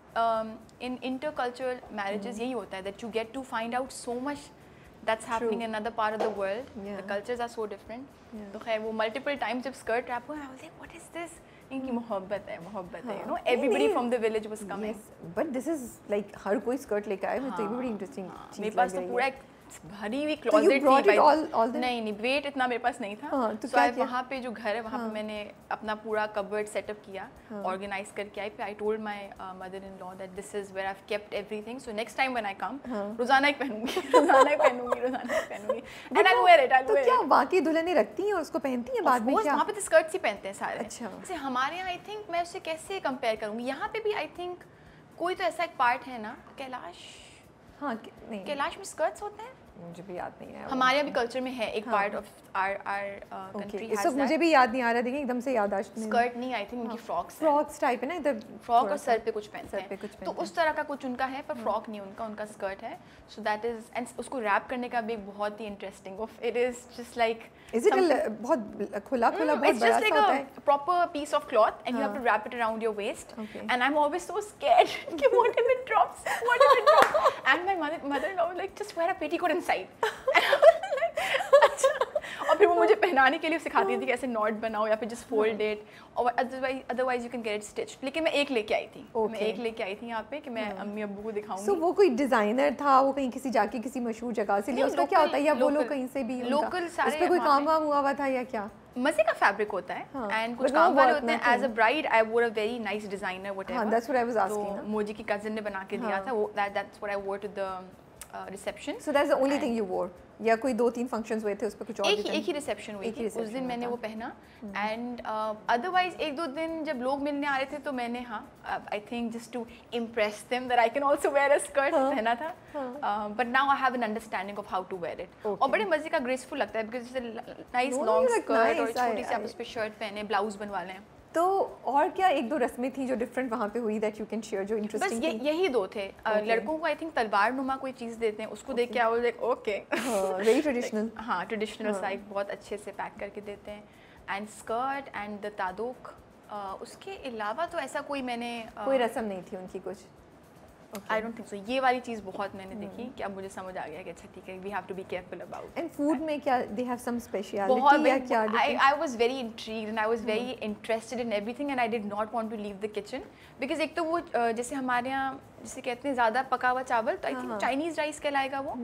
in intercultural marriages यही होता है, that you get to find out so much that's happening in another part of the world। The cultures are so different। तो खैर वो multiple times जब skirt wrap हुआ, I was like what is this? इनकी मोहब्बत है, you know, everybody from the village was coming। But this is like हर कोई skirt लेके आए, तो ये भी बड़ी interesting चीज़ लग रही है। मेरे पास तो पूरा भरी हुई क्लोजेट थी, नहीं वेट इतना मेरे पास नहीं था। तो वहाँ पे जो घर है वहाँ पे मैंने अपना पूरा कबर्ड सेटअप किया, ऑर्गेनाइज करके आई। I told my mother in law that this is where I have kept everything, so next time when I come रोजाना ही पहनूंगी, एंड आई वेयर इट। तो क्या बाकी दुल्हनें रखती हैं उसको, पहनती हैं बाद में क्या? वहाँ पे तो स्कर्ट्स ही पहनते हैं सारे। अच्छा। जैसे हमारे यहाँ आई थिंक मैं उससे कैसे कंपेयर करूँगी, यहाँ पे भी आई थिंक कोई तो ऐसा एक पार्ट है ना, कैलाश, हाँ नहीं, कैलाश में स्कर्ट्स होते हैं, मुझे भी याद नहीं है। हमारे यहाँ भी कल्चर में है एक part of our country has that. मुझे भी याद नहीं आ रहा, देखिए एकदम से याद आ स्कर्ट नहीं, आई थिंक उनकी फ्रॉक्स टाइप है ना, इधर फ्रॉक और सर पे कुछ पहनते हैं, तो उस तरह का कुछ उनका है, पर फ्रॉक नहीं उनका स्कर्ट है। सो दैट इज, एंड उसको रैप करने का भी एक बहुत ही interesting of, it is just like is it बहुत खुला बहुत बड़ा सा होता है, proper piece of cloth and you have to wrap it around your waist, and I am always so scared कि what if it drops, and my mother in law was like just wear a petticoat inside. अच्छा, और फिर वो मुझे पहनाने के लिए सिखाती थी कैसे नॉट बनाओ या फिर जस्ट फोल्ड इट, और otherwise you can get it stitched. लेकिन मैं एक लेके आई थी, मैं एक लेके आई थी यहाँ पे कि मैं अम्मी अब्बू को दिखाऊंगी। सो वो कोई डिजाइनर था, वो कहीं किसी जाके किसी मशहूर जगह से लिया, उसका क्या होता है, या वो लोग कहीं से भी लोकल सारे, उस पे कोई काम वाम हुआ था या क्या? मजे का फैब्रिक होता है, एंड कुछ काम वाले होते हैं। एज अ ब्राइड आई वोर a very nice designer whatever, that's what I was asking. तो मोजी की कजिन ने बना के दिया था वो, that's what I wore to the reception. So that's the only thing you wore, या कोई 2-3 फंक्शंस हुए थे उस पे कुछ और? एक ही रिसेप्शन हुई थी, उस दिन मैंने वो पहना, एंड अदरवाइज 1-2 दिन जब लोग मिलने आ रहे थे तो मैंने I think just to impress them that I can also wear a skirt पहना था, but now I have an understanding of how to wear it. और बड़े मजे का ग्रेसफुल लगता है, because it's a nice long skirt और छोटी सी आप उस पे शर्ट पहने, ब्लाउज बनवा लें। तो और क्या 1-2 रस्में थी जो डिफरेंट वहाँ पे हुई दैट यू कैन शेयर, जो इंटरेस्टिंग थी? बस यही 2 थे। लड़कों को आई थिंक तलवार नुमा कोई चीज़ देते हैं, उसको देख के आई was like okay, very traditional. हाँ, ट्रेडिशनल साइक बहुत अच्छे से पैक करके देते हैं, एंड स्कर्ट एंड द तादोक। उसके अलावा तो ऐसा कोई मैंने कोई रस्म नहीं थी उनकी कुछ? I don't think so. ये वाली चीज़ बहुत मैंने देखी कि अब मुझे समझ आ गया कि अच्छा ठीक है, we have to be careful about. And food में क्या दे हैव सम स्पेशलिटी या क्या? I was very intrigued and I was very interested in everything, and I did not want to leave the kitchen, because एक तो वो जैसे हमारे यहाँ जिसे कहते हैं ज़्यादा पका हुआ चावल, तो आई थिंक चाइनीज़ राइस कहलाएगा वो,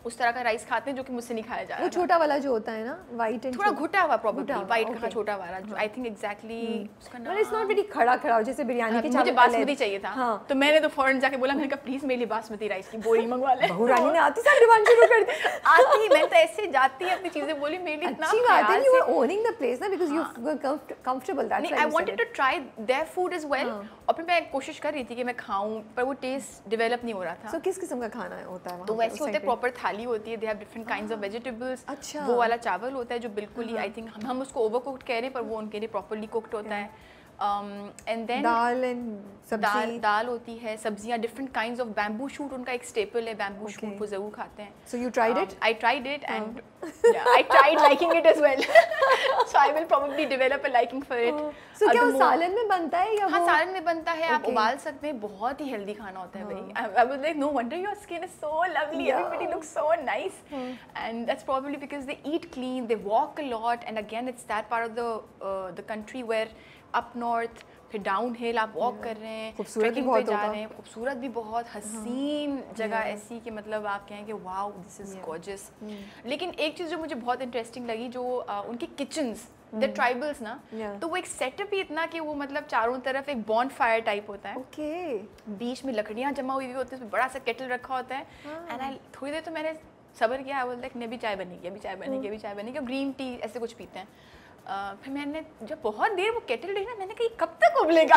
उस तरह का राइस खाते हैं जो कि मुझसे नहीं खाया जा रहा। वो छोटा वाला जो होता है ना, वाइट एंड थोड़ा घुटा हुआ, प्रोबेबली वाइट का छोटा वाला, जो आई थिंक एग्जैक्टली उसका नाम, इट्स नॉट वेरी खड़ा जैसे बिरयानी के चावल। मुझे बासमती चाहिए था, तो मैंने तो फौरन जाके बोला, मैंने कहा प्लीज मेरे लिए बासमती राइस की बोरी मंगवा ले। बहू रानी ने आती सारी डिमांड शुरू कर दी। आती, मैं तो ऐसे जाती है अपनी चीजें बोली, मेरे लिए इतना अच्छी बात है, you are owning the place ना, because you were comfortable, that's why I wanted to try their food as well. और फिर मैं कोशिश कर रही थी कि मैं खाऊं, पर वो टेस्ट डेवलप नहीं हो रहा था। सो किस किस्म का खाना होता है वहां? तो वैसे होते प्रॉपर थाली होती है, they have different kinds of vegetables. वो वाला चावल होता है जो बिल्कुल ही आई थिंक हम उसको ओवरकुक्ड कह रहे हैं, पर वो उनके लिए प्रॉपर्ली कुक्ड होता है। एंड देन दाल एंड सब्जी, दाल होती है, सब्जियां, different kinds of bamboo shoot उनका एक स्टेपल है, बैम्बू शूट वो जरूर खाते हैं. So you tried it? I tried it and I tried liking it as well. So I will probably develop a liking for it. So क्या वो सालन में बनता है या हाँ सालन में बनता है, आप उबाल सकते हैं, बहुत ही हेल्दी खाना होता है भाई. I was like, no wonder your skin is so lovely, everybody looks so nice. And that's probably because they eat clean, they walk a lot, and again it's that part of the country where up north, फिर down hill आप walk कर रहे हैं, trekking पे जा रहे हैं, खूबसूरत भी बहुत, हसीन जगह ऐसी कि मतलब आप कहें कि वाओ दिस इज गॉर्जियस. लेकिन एक चीज़ जो मुझे बहुत इंटरेस्टिंग लगी, जो उनके किचन्स, द ट्राइबल्स ना, तो वो एक सेटअप ही इतना कि वो मतलब चारों तरफ एक बॉन फायर टाइप होता है, बीच में लकड़ियाँ जमा हुई हुई होती है, बड़ा सा केटल रखा होता है. एंड आई थोड़ी देर तो मैंने सब्र किया, आई वाज लाइक अभी चाय बनेगी, अभी चाय बनेगी, अभी चाय बनेगी, और ग्रीन टी ऐसे कुछ पीते हैं. फिर मैंने जब बहुत देर वो केटल रही ना, मैंने कहा कब तक उबलेगा.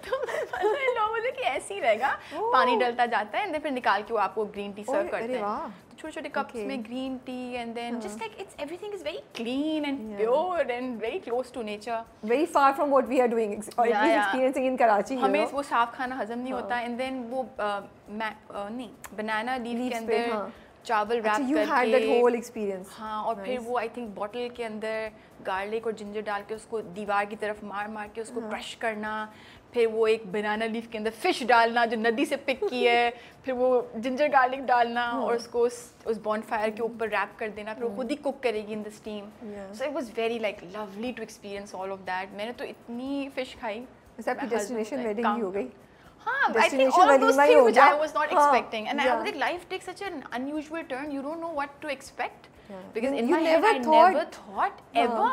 तो लोग बोले कि ऐसे ही रहेगा, पानी डलता जाता है, एंड फिर निकाल के वो आपको ग्रीन टी सर्व करते हैं. छोटे छोटे कप्स में green tea, and then just like it's everything is very clean and pure and very close to nature, very far from what we are doing और एक्सपीरियंसिंग इन कराची. हमें वो साफ खाना हजम नहीं होता. एंड देन वो नहीं बनाना लीफ के अंदर चावल रैप करके, you had that whole experience. हाँ, और फिर वो आई थिंक बॉटल के अंदर गार्लिक और जिंजर डाल के उसको दीवार की तरफ मार मार के उसको क्रश करना, फिर वो एक बनाना लीफ के अंदर फिश डालना जो नदी से पिक की है, फिर वो जिंजर गार्लिक डालना और उसको उस बॉनफायर के ऊपर रैप कर देना, फिर वो खुद ही कुक करेगी in the steam. So it was very like lovely to experience all of that. मैंने तो इतनी फिश खाई. आपकी डेस्टिनेशन वेडिंग ही हो गई. I think all of those things which I was not expecting, and I was like, life takes such an unusual turn. You don't know what to expect. Because in my head, I never thought ever.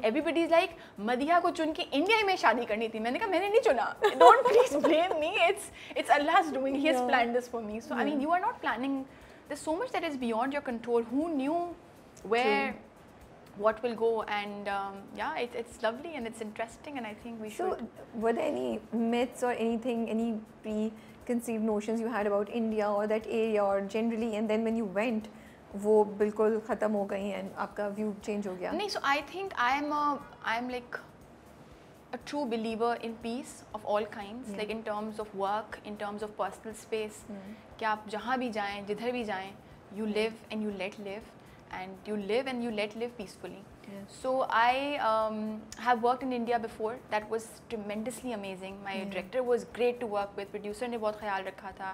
Everybody's like, मदिया को चुन के India में शादी करनी थी. मैंने कहा मैंने नहीं चुना. Don't please blame me. It's Allah's doing. He has planned this for me. So I mean, you are not planning. There's so much that is beyond your control. Who knew where? What will go, and yeah, it's lovely and it's interesting, and I think we should. So, were there any myths or anything, any preconceived notions you had about India or that area or generally, and then when you went, वो बिल्कुल ख़त्म हो गई and आपका view change हो गया? नहीं, so I think I'm like a true believer in peace of all kinds, like in terms of work, in terms of personal space. कि आप जहाँ भी जाएं, जिधर भी जाएं, you live and you let live. And you live and you let live peacefully. So I have worked in India before. That was tremendously amazing. My director was great to work with. Producer ने बहुत ख्याल रखा था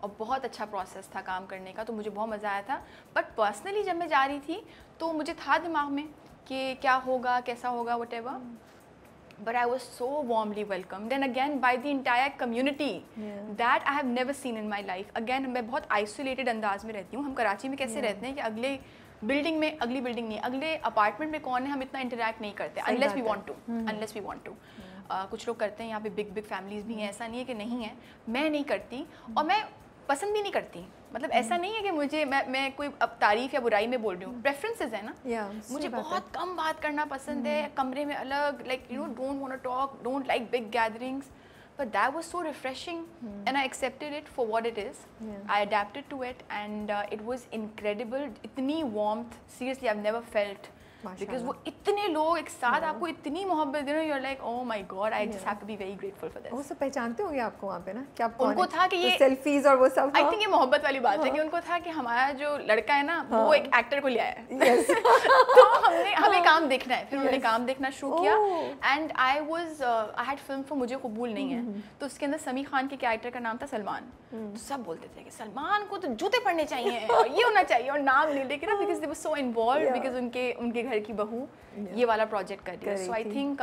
और बहुत अच्छा process था काम करने का, तो मुझे बहुत मज़ा आया था. But personally जब मैं जा रही थी तो मुझे था दिमाग में कि क्या होगा, कैसा होगा, whatever. But I was so warmly welcomed, and again by the entire community that I have never seen in my life. Again मैं बहुत isolated अंदाज में रहती हूँ. हम कराची में कैसे रहते हैं कि अगले बिल्डिंग में, अगली बिल्डिंग नहीं, अगले अपार्टमेंट में कौन है, हम इतना इंटरैक्ट नहीं करते unless we want to. कुछ लोग करते हैं, यहाँ पे बिग फैमिलीज भी हैं, ऐसा नहीं है कि नहीं है. मैं नहीं करती और मैं पसंद भी नहीं करती. मतलब ऐसा नहीं है कि मुझे मैं कोई अब तारीफ या बुराई में बोल रही हूँ, प्रेफरेंसेस है ना. मुझे बहुत कम बात करना पसंद है, कमरे में अलग, like you know don't want to talk, don't like big gatherings. But that was so refreshing, and I accepted it for what it is. I adapted to it, and it was incredible. इतनी warmth, seriously, I've never felt. Because वो इतने लोग एक साथ आपको इतनी मोहब्बत दे रहे हैं, you're like, oh my God, I just have to be very grateful for this. वो सब पहचानते होंगे आपको वहाँ पे ना, कि आप उनको था कि ये सेल्फीज और वो सब. I think ये मोहब्बत वाली बात है कि उनको था कि हमारा जो लड़का है ना, वो एक एक्टर को ले आया है. तो हमें काम देखना है. फिर उन्होंने काम देखना शुरू किया, and I had film for मुझे कबूल नहीं है, तो उसके अंदर समी खान के कैरेक्टर का नाम था सलमान. तो सब बोलते थे कि सलमान को तो जूते पड़ने चाहिए और ये होना चाहिए और नाम ले लेके ना, because they were so involved, because उनके घर की बहू ये वाला प्रोजेक्ट कर रही है. So I think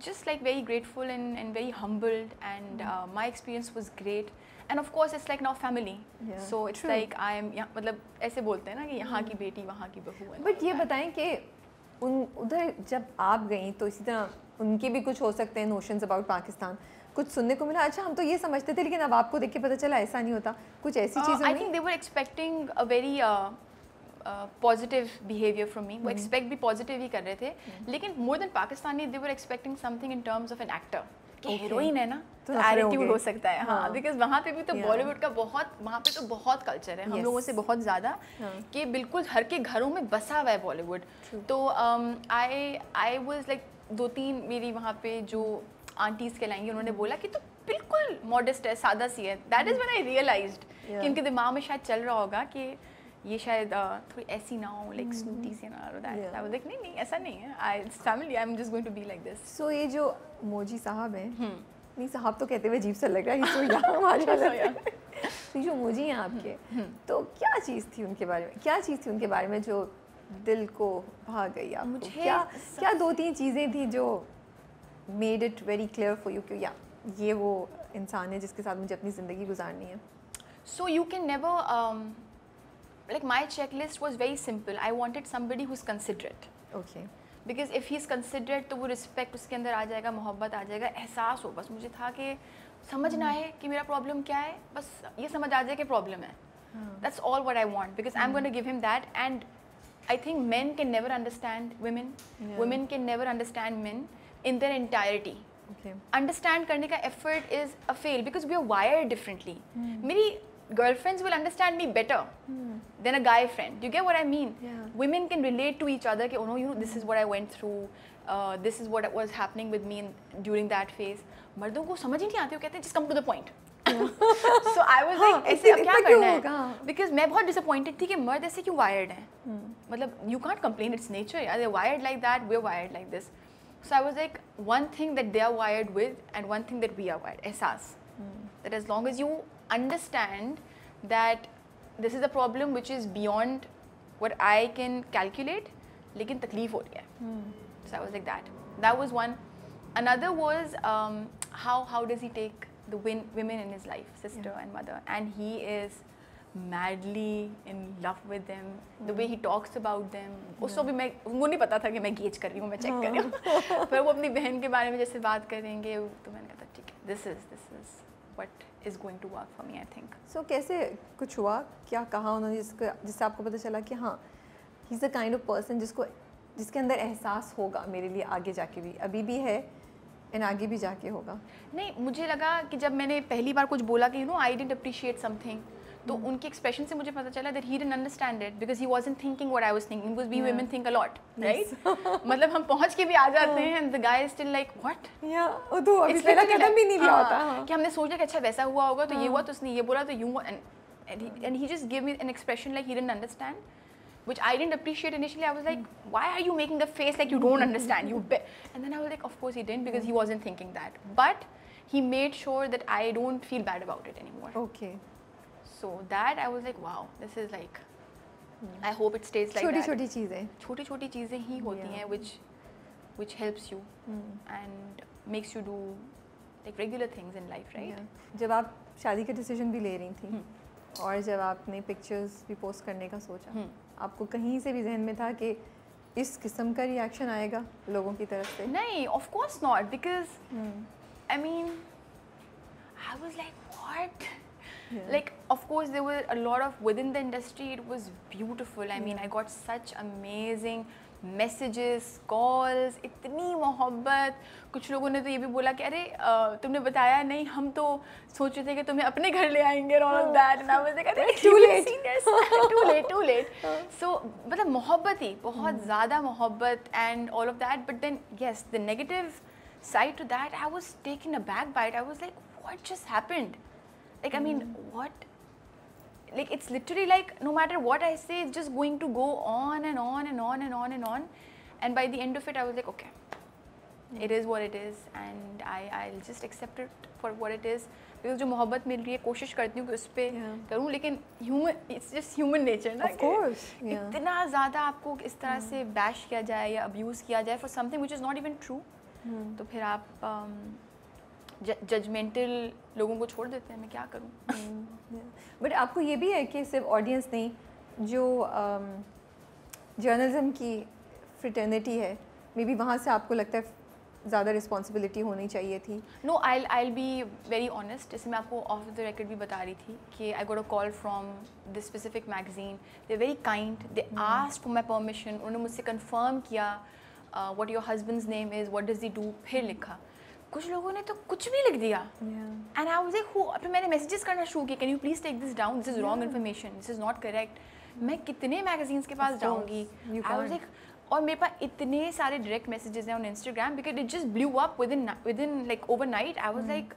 just like very grateful and very humbled, and my experience was great, and of course it's like now family. So it's like I am, मतलब ऐसे बोलते हैं ना कि यहाँ की बेटी वहाँ की बहू है. But ये बताएं कि उधर जब आप गई तो इसी तरह उनके भी कुछ हो सकते हैं नोशंस अबाउट पाकिस्तान, कुछ सुनने को मिला? अच्छा हम तो ये समझते थे, लेकिन अब आपको देख के पता चला ऐसा नहीं होता, कुछ ऐसी चीज़ें? I think they were expecting a very positive behaviour from me. वो एक्सपेक्ट भी पॉजिटिव ही कर रहे थे, लेकिन more than Pakistani they were expecting something in terms of an actor. कि हीरोइन है ना, तो एटीट्यूड हो सकता है. हाँ, बिकॉज वहाँ पे भी तो बॉलीवुड का बहुत, वहाँ पे तो बहुत कल्चर है हम लोगों से बहुत ज़्यादा, कि बिल्कुल हर के घरों में बसा हुआ है बॉलीवुड. तो आई वाज लाइक 2-3 मेरी वहाँ पे जो आंटीज़ कहलाएंगी उन्होंने बोला कि तो बिल्कुल मॉडेस्ट है, सादा सी है. That is when I realised कि उनके दिमाग में शायद चल रहा होगा कि ये शायद थोड़ी ऐसी ना हो, लाइक स्नूटी सी ना हो. दैट आई वाज लाइक नहीं ऐसा नहीं है, I it's family, I am just going to be like this. So ये जो मोजी साहब हैं, नहीं साहब तो कहते हुए अजीब सा लग रहा है, तो यहाँ माशाल्लाह. तो जो मोजी हैं आपके, तो क्या चीज़ थी उनके बारे में, क्या चीज़ थी उनके बारे में जो दिल को भा गई आपको? मुझे क्या 2-3 चीज़ें थी जो made it very clear for you कि या ये वो इंसान है जिसके साथ मुझे अपनी ज़िंदगी गुजारनी है? So you can never, like my checklist was very simple. I wanted somebody who's considerate. Okay. Because if he's considerate तो वो respect उसके अंदर आ जाएगा, मोहब्बत आ जाएगा, एहसास हो. बस मुझे था कि समझ ना आए कि मेरा प्रॉब्लम क्या है, बस ये समझ आ जाए कि प्रॉब्लम है. That's all what I want because I'm going to give him that. And I think men can never understand women. Yeah. Women can never understand men in their entirety. Okay. Understand करने का effort is a fail because we are wired differently. मेरी girlfriends will understand me better than a guy friend. Do you get what I mean? Yeah. Women can relate to each other कि oh no, you know, this is what I went through. This is what was happening with me during that phase. मर्दों को समझ ही नहीं आती, वो कहते हैं just come to the point. So I was like ऐसे अब क्या करना है? Because मैं बहुत disappointed थी कि मर्द ऐसे क्यों wired हैं? मतलब you can't complain, it's nature. Yeah, they're wired like that, we're wired like this. So I was like, one thing that they are wired with and one thing that we are wired, एहसास. That as long as you understand that this is a problem which is beyond what I can calculate, लेकिन तकलीफ हो रही है. So I was like that. That was one. Another was how does he take the women in his life, sister and mother, and he is madly in love with them. The way he talks about them. उसको भी मैं वो नहीं पता था कि मैं gauge कर रही हूँ, मैं चेक कर रही हूँ. पर वो अपनी बहन के बारे में जैसे बात करेंगे तो मैंने कहा ठीक है, this is what is going to work for me, I think. So कैसे कुछ हुआ, क्या कहा उन्होंने जिससे आपको पता चला कि हाँ he is the kind of person जिसके अंदर एहसास होगा मेरे लिए आगे जाके भी, अभी भी है और आगे भी जाके होगा? नहीं, मुझे लगा कि जब मैंने पहली बार कुछ बोला कि I didn't appreciate something, तो उनके एक्सप्रेशन से मुझे पता चला that he didn't understand it because he wasn't thinking what I was thinking, because we women think a lot, right? मतलब हम पहुंच के भी आ जाते हैं and the guy is still like what? वो तो अभी पहला कदम भी नहीं लिया होता कि हमने सोचा कि अच्छा वैसा हुआ होगा तो ये हुआ तो उसने ये बोला तो यूं, and he just gave me an expression like he didn't understand, which I didn't appreciate initially. I was like, why are you making the face like you don't understand? And then I was like, of course he didn't because he wasn't thinking that, but he made sure that I don't feel bad about it anymore. Okay. So that I was like, wow, this is like, I hope it stays like that. छोटी-छोटी चीज़ें ही होती हैं which helps you and makes you do like regular things in life, right? जब आप शादी का decision भी ले रही थी और जब आपने पिक्चर्स भी पोस्ट करने का सोचा, आपको कहीं से भी जहन में था कि इस किस्म का रिएक्शन आएगा लोगों की तरफ से? नहीं, of course not, because I mean, I was like, what? Like, of course, there were a lot of within the industry. It was beautiful. I mean, I got such amazing messages, calls, इतनी मोहब्बत. कुछ लोगों ने तो ये भी बोला कि अरे तुमने बताया नहीं, हम तो सोच रहे थे कि तुम्हें अपने घर ले आएंगे and all of that. And I was like, अरे too late, too late. So मतलब मोहब्बत ही बहुत ज़्यादा मोहब्बत and all of that. But then yes, the negative side to that, I was taken aback by it. I was like, what just happened? Like, I mean, what? Like, it's literally like, no matter what I say, it's just going to go on and on and on and on and on. And by the end of it, I was like, okay, it is what it is. And I'll just accept it for what it is. Because जो मोहब्बत मिल रही है, कोशिश करती हूँ कि उस पर करूँ, लेकिन it's just human nature, ना? Of course. इतना ज़्यादा आपको इस तरह से bash किया जाए या abuse किया जाए for something which is not even true, तो फिर आप जजमेंटल लोगों को छोड़ देते हैं. मैं क्या करूं? बट आपको ये भी है कि सिर्फ ऑडियंस नहीं, जो जर्नलिज्म की फ्रेटर्निटी है, मे बी वहाँ से आपको लगता है ज़्यादा रिस्पॉन्सिबिलिटी होनी चाहिए थी? No, I'll be very honest. जैसे मैं आपको ऑफ द रिकॉर्ड भी बता रही थी कि I got a call from this specific magazine. They're very kind. They asked for my permission. उन्होंने मुझसे कंफर्म किया what your husband's name is, what does he do, फिर लिखा. कुछ लोगों ने तो कुछ भी लिख दिया. And I was like, who? फिर मैंने मैसेजेस करना शुरू किया, can you please take this down, this is wrong information, this is not correct. मैं कितने मैगजीन्स के पास जाऊंगी? I was like, और मेरे पास इतने सारे डायरेक्ट मैसेजेस हैं on Instagram because it just blew up within like overnight. I was like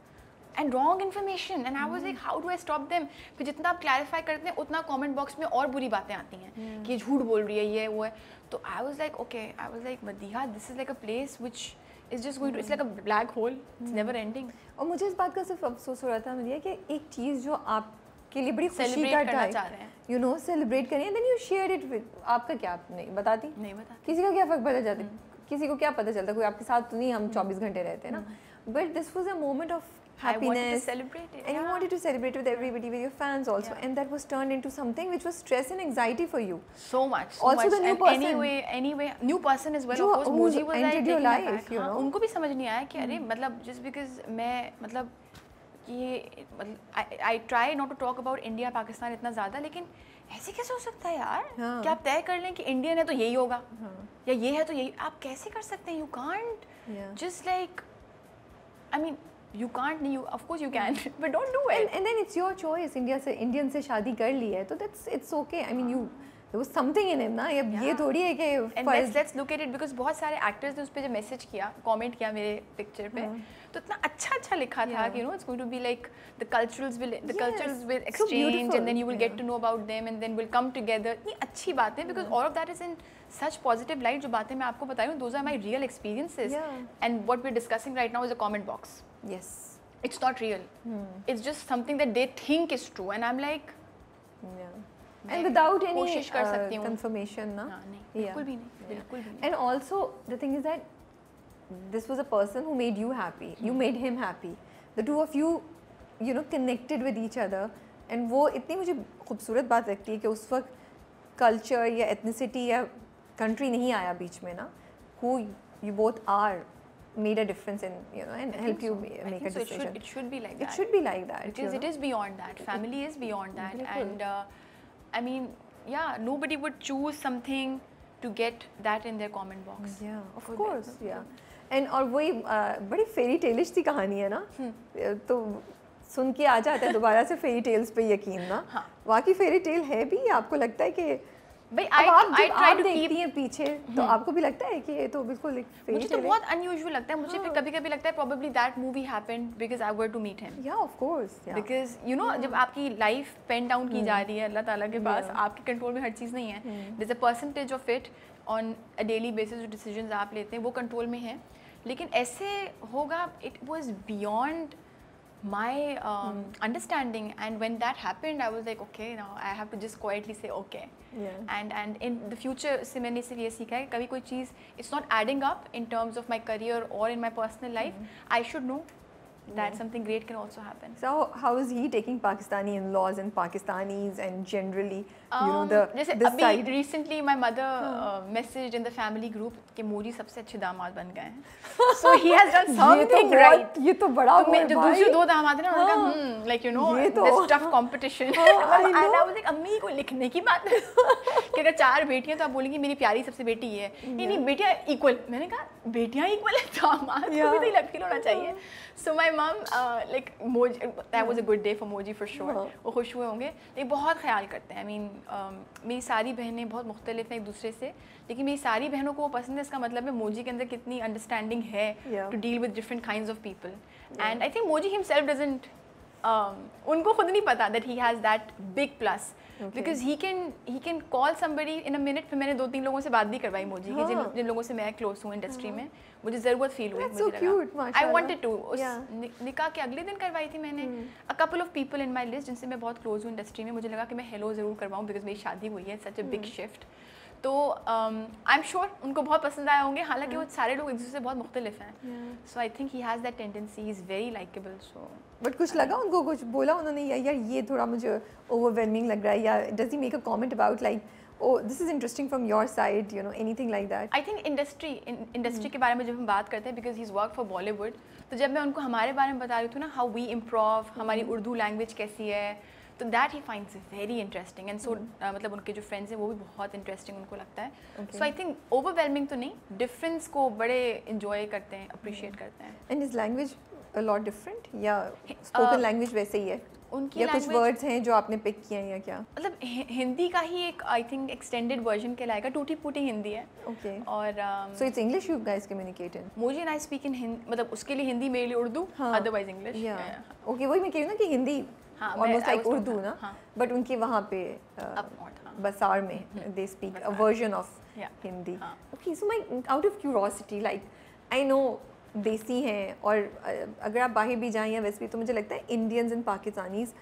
and wrong information and I was like how do I stop them. फिर जितना आप क्लैरिफाई करते हैं उतना कमेंट बॉक्स में और बुरी बातें आती हैं कि झूठ बोल रही है, ये वो है. तो I was like okay, I was like Madiha, this is like a place which is just going to, it's like a black hole, it's never ending. और मुझे इस बात का सिर्फ अफसोस हो रहा था मदीहा कि एक चीज़ जो आपके लिए बड़ी खुशी का सेलिब्रेट करना टाइम, चाह रहे हैं, यू नो, सेलिब्रेट करिए, then you share it with, आपका क्या नहीं बताती, नहीं बताती. किसी का क्या फ़र्क पता चलता, किसी को क्या पता चलता, कोई आपके साथ तो नहीं, हम 24 घंटे रहते हैं ना. But this was a moment of happiness, I wanted to celebrate it, and you wanted to celebrate with everybody, with your fans also, and that was turned into something which was stress and anxiety for you. So much. Also the new and person. Anyway, new person as well. जो Of course, Moji was like entered your taking life, back. you know. उनको भी समझ नहीं आया कि अरे मतलब just because मैं मतलब ये I try not to talk about India Pakistan इतना ज़्यादा, लेकिन ऐसे कैसे हो सकता है यार? क्या आप तय कर लें कि इंडियन है तो यही होगा, या ये है तो यही? आप कैसे कर सकते हैं? You can't. Just like, I mean, you can't. You of course you can, but don't do it. And then it's your choice. Indian से शादी कर ली है, तो it's okay. I mean, there was something in him ना. ये थोड़ी है कि and let's look at it because बहुत सारे actors ने उस पे जो मैसेज किया, कमेंट किया मेरे पिक्चर पे, तो इतना अच्छा लिखा था कि you know it's going to be like the cultures will exchange, and then you will get to know about them, and then will come together. ये अच्छी बात है because all of that is in such positive light. जो बातें मैं आपको बता रही हूँ, those are my real experiences, and what we're discussing right now is a comment box. Yes. It's not real. It's just something that they think is true, and I'm like, and without any कोशिश कर सकती हूँ confirmation ना. नहीं, बिल्कुल भी नहीं. And also the thing is that this was a person who made you happy. You made him happy. The two of you, you know, connected with each other. And वो इतनी मुझे खूबसूरत बात लगती है कि उस वक्त culture या ethnicity या country नहीं आया बीच में ना. Who you both are made a difference in, you know, and help you make a decision. It should be like that. It should be like that. Because it is beyond that. Family is beyond that. And I mean, yeah, nobody would choose something to get that in their comment box. Yeah, of course, yeah. And और वही बड़ी fairy tale-ish सी कहानी है ना, तो सुन के आ जाता है दोबारा से fairy tales पे यकीन ना. वाकई fairy tale है भी, आपको लगता है कि भाई I देखती हैं पीछे तो आपको भी लगता है कि ये तो बिल्कुल एक fairy मुझे तो बहुत unusual लगता है. मुझे फिर कभी-कभी लगता है probably that movie happened because I were to meet him. Yeah, of course. Yeah. Because you know जब आपकी life pen down की जा रही है अल्लाह ताला के पास, आपके कंट्रोल में हर चीज़ नहीं है. There's a percentage of it on a daily basis जो decisions आप लेते हैं वो कंट्रोल में है. लेकिन ऐसे होगा, it was beyond my understanding, and when that happened I was like okay, now I have to just quietly say okay. And in the future से मैंने सिर्फ ये सीखा है कि कभी कोई चीज़ it's not adding up in terms of my career or in my personal life, I should know that something great can also happen. So how is he taking Pakistani in-laws and Pakistanis and generally, you know, this अभी side? recently my mother messaged in the family group कि मोदी सबसे अच्छे दामाद बन गए हैं. So he has done something right. ये तो बड़ा तो जो दूसरे दो दामाद हैं ना उन्होंने कहा like you know this tough competition. And I was like अम्मी को लिखने की बात है कि अगर 4 बेटियां तो आप बोलेंगी मेरी प्यारी सबसे बेटी है. नहीं बेटियां इक्वल. मैंने कहा बेटियां इक्वल है, दामाद को भी तो इक्वल होना चाहिए. So my mom like Moji, that was a good day for Moji for sure. वो खुश हुए होंगे. लेकिन बहुत ख्याल करते हैं. I mean मेरी सारी बहनें बहुत मुख्तलिफ हैं एक दूसरे से, लेकिन मेरी सारी बहनों को वो पसंद है. इसका मतलब है मोजी के अंदर कितनी अंडरस्टैंडिंग है to deal with different kinds of people. And I think Moji himself doesn't उनको खुद नहीं पता that he has that big plus. Because he can call somebody in a minute. फिर मैंने 2-3 लोगों से बात भी करवाई मोजी की जिन लोगों से मैं क्लोज हूँ इंडस्ट्री में. मुझे ज़रूरत फील हुई. That's so cute, I wanted to. उस निकाह के अगले दिन करवाई थी मैंने. A couple of people in my list जिनसे मैं बहुत क्लोज हूँ इंडस्ट्री में, मुझे लगा कि मैं हेलो ज़रूर करवाऊँ बिकॉज मेरी शादी हुई है. such a big shift. तो आई एम श्योर उनको बहुत पसंद आए होंगे, हालांकि वो सारे लोग एक दूसरे से बहुत मुख्तलिफ हैं. So I think he has that tendency, he is very likeable. So but कुछ लगा उनको, कुछ बोला उन्होंने यार ये थोड़ा मुझे ओवरवेलमिंग लग रहा है, या does he make a comment about like oh this is interesting from your side, you know, anything like that? I think industry के बारे में जब हम बात करते हैं because he's worked for Bollywood, तो जब मैं उनको हमारे बारे में बता रही थी ना how we improv, हमारी उर्दू लैंग्वेज कैसी है, तो that he finds very interesting. And so मतलब उनके जो फ्रेंड्स हैं वो भी बहुत इंटरेस्टिंग उनको लगता है. So I think overwhelming तो नहीं, डिफरेंस को बड़े enjoy करते हैं, appreciate करते हैं. And his language a lot different या spoken language वैसे ही है? उनकी या कुछ language- वर्ड्स हैं जो आपने पिक किए हैं या क्या? मतलब हिंदी का ही एक आई थिंक एक्सटेंडेड वर्जन कहलाएगा, टूटी फूटी हिंदी है। ओके, और so it's English you guys communicate in? Moji and I speak in Hindi, मतलब उसके लिए हिंदी, मेरे लिए उर्दू, हाँ, अदरवाइज इंग्लिश। ओके, वही मैं कह रही हूँ ना कि हिंदी हाँ, almost I like was Urdu talking- ना, हाँ। बट उनके वहाँ पे Up north, हाँ। बसार में they speak a version of Yeah, Hindi. हाँ। Okay, so my out of curiosity, like I know desi हैं और अगर आप बाहर भी जाएं या वैसे भी, तो मुझे लगता है इंडियंस एंड पाकिस्तानीज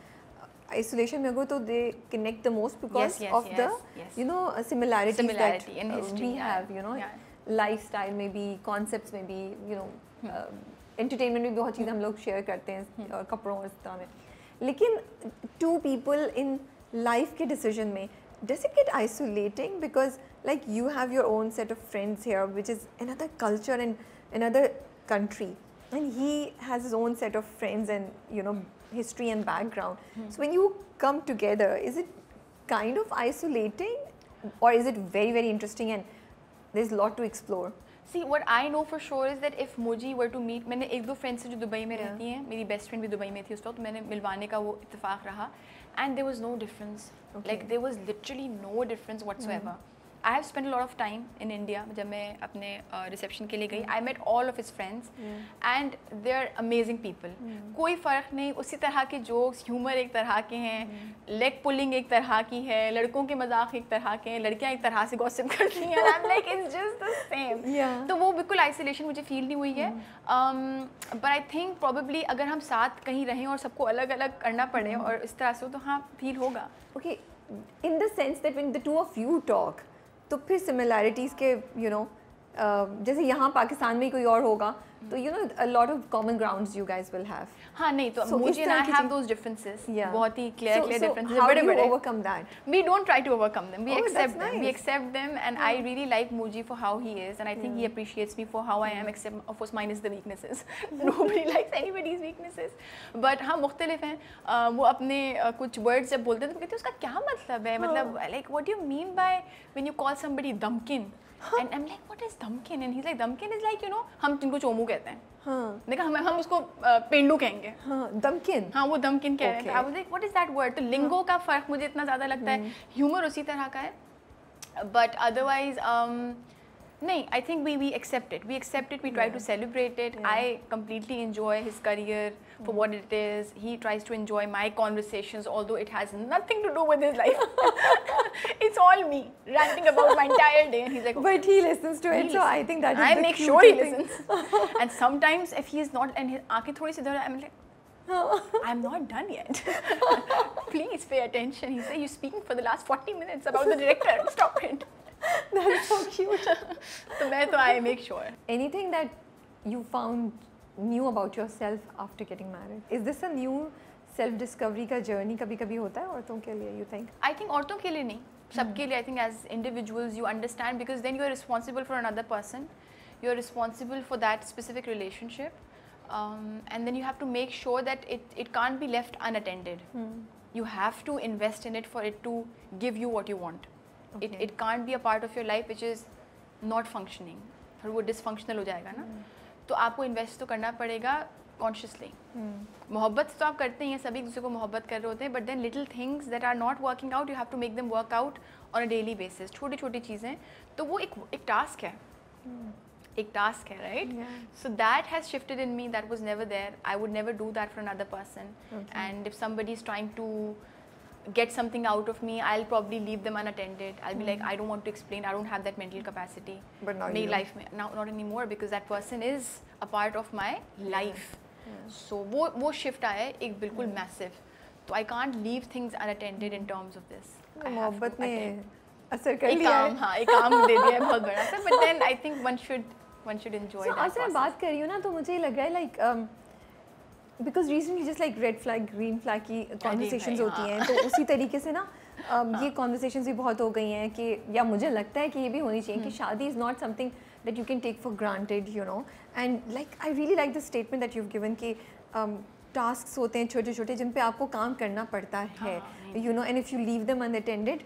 आइसोलेशन में अगर तो they connect the most because of the you know similarities that we have, you know, lifestyle में भी, कॉन्सेप्ट्स में भी, यू नो, एंटरटेनमेंट में भी बहुत चीज़ें हम लोग शेयर करते हैं और कपड़ों और इस तरह में। लेकिन टू पीपल इन लाइफ के डिसीजन में does it get isolating because like you have your own set of friends here which is another culture and another country, and he has his own set of friends and you know history and background, so when you come together, is it kind of isolating or is it very very interesting and there's a lot to explore? See, what I know for sure is that if Moji were to meet, मैंने एक दो friends से जो Dubai में रहती हैं, मेरी best friend भी दुबई में थी उस वक्त, मैंने मिलवाने का वो इत्तेफाक रहा, and there was no difference. Like there was literally no difference whatsoever. I have spent a lot of time in India. जब मैं अपने रिसेप्शन के लिए गई, I met all of his friends and they are amazing people. कोई फ़र्क नहीं, उसी तरह के जोक्स, ह्यूमर एक तरह के हैं, लेग पुलिंग एक तरह की है, लड़कों के मजाक एक तरह के हैं, लड़कियाँ एक तरह से गॉसिप करती हैं, and I'm like it's just the same. तो वो बिल्कुल आइसोलेशन मुझे फील नहीं हुई है, but I think probably अगर हम साथ कहीं रहें और सबको अलग अलग करना पड़े और इस तरह से, तो हाँ फील होगा। Okay, in the sense that when the two of you talk, तो फिर सिमिलैरिटीज़ के you know जैसे यहाँ पाकिस्तान में कोई और होगा तो you know a lot of common grounds you guys will have. हाँ नहीं तो So मुझे इस ना तरह की have cheese- those differences, Yeah. बहुत ही clear differences, how बड़े do you बड़े। overcome that? We don't try to overcome them. We Oh, accept that's them. We nice. accept them, and I really like Muji for how he is, and I think he appreciates me for how I am. Except of course minus the weaknesses. Nobody likes anybody's weaknesses. But हाँ मुख्तलिफ हैं। वो अपने कुछ words जब बोलते हैं तो कहते हैं उसका क्या मतलब है? मतलब like what do you mean by when you call somebody dumpkin? And I'm like, what is dumpkin? And he's like, dumpkin is like, you know, हम जिनको चोमू कहते हैं। हाँ, देखा हम उसको पेंडू कहेंगे। हाँ, दमकिन। हाँ वो दमकिन कह रहे हैं। Okay. I was like, what is that word? तो लिंगो का फ़र्क मुझे इतना ज़्यादा लगता है, ह्यूमर उसी तरह का है, but otherwise नहीं, I think we accept it. We accept it. We try to celebrate it. I completely enjoy his career for what it is. He tries to enjoy my conversations, although it has nothing to do with his life. It's all me ranting about my entire day, and he's like, But he listens to it, so I think that is I the make cute sure he thing. listens. And sometimes if he is not, and his आंखें थोड़ी सी इधर, I'm like, I'm not done yet. Please pay attention. He said, you're speaking for the last 40 minutes about the director. Stop it. That's so cute. So I make sure. Anything that you found new about yourself after getting married? Is this a new self-discovery का journey कभी-कभी होता है औरतों के लिए, you think? I think औरतों के लिए नहीं, सबके लिए. I think as individuals you understand, because then you are responsible for another person. You are responsible for that specific relationship. And then you have to make sure that it can't be left unattended. You have to invest in it for it to give you what you want. Okay. It can't be a part of your life which is not functioning. फिर वो dysfunctional हो जाएगा ना, तो आपको invest तो करना पड़ेगा consciously. मोहब्बत तो आप करते ही हैं, सभी एक दूसरे को मोहब्बत कर रहे होते हैं, but then little things that are not working out, you have to make them work out on a daily basis. छोटी छोटी चीज़ें, तो वो एक task है. एक task है, right? Yeah. So that has shifted in me. That was never there. I would never do that for another person. Okay. And if somebody is trying to get something out of me, I'll probably leave them unattended. I'll be like, I don't want to explain. I don't have that mental capacity. But now मेरी you. life में now not anymore, because that person is a part of my life. So वो shift आया है एक बिल्कुल massive. So I can't leave things unattended in terms of this. I have to मोहब्बत ने attend. असर कर एक लिया काम, है. हाँ एक काम दे दिया है बहुत बड़ा सा. But then I think one should enjoy So that आज मैं process. बात कर रही हूँ ना, तो मुझे लग रहा है like because recently just like red flag green flag की conversations भाई, होती हैं, तो उसी तरीके से ना ये conversations भी बहुत हो गई हैं कि, या मुझे लगता है कि ये भी होनी चाहिए कि शादी is not something that you can take for granted, you know. And like I really like the statement that you've given कि tasks होते हैं छोटे छोटे जिन पे आपको काम करना पड़ता है, you know, and if you leave them unattended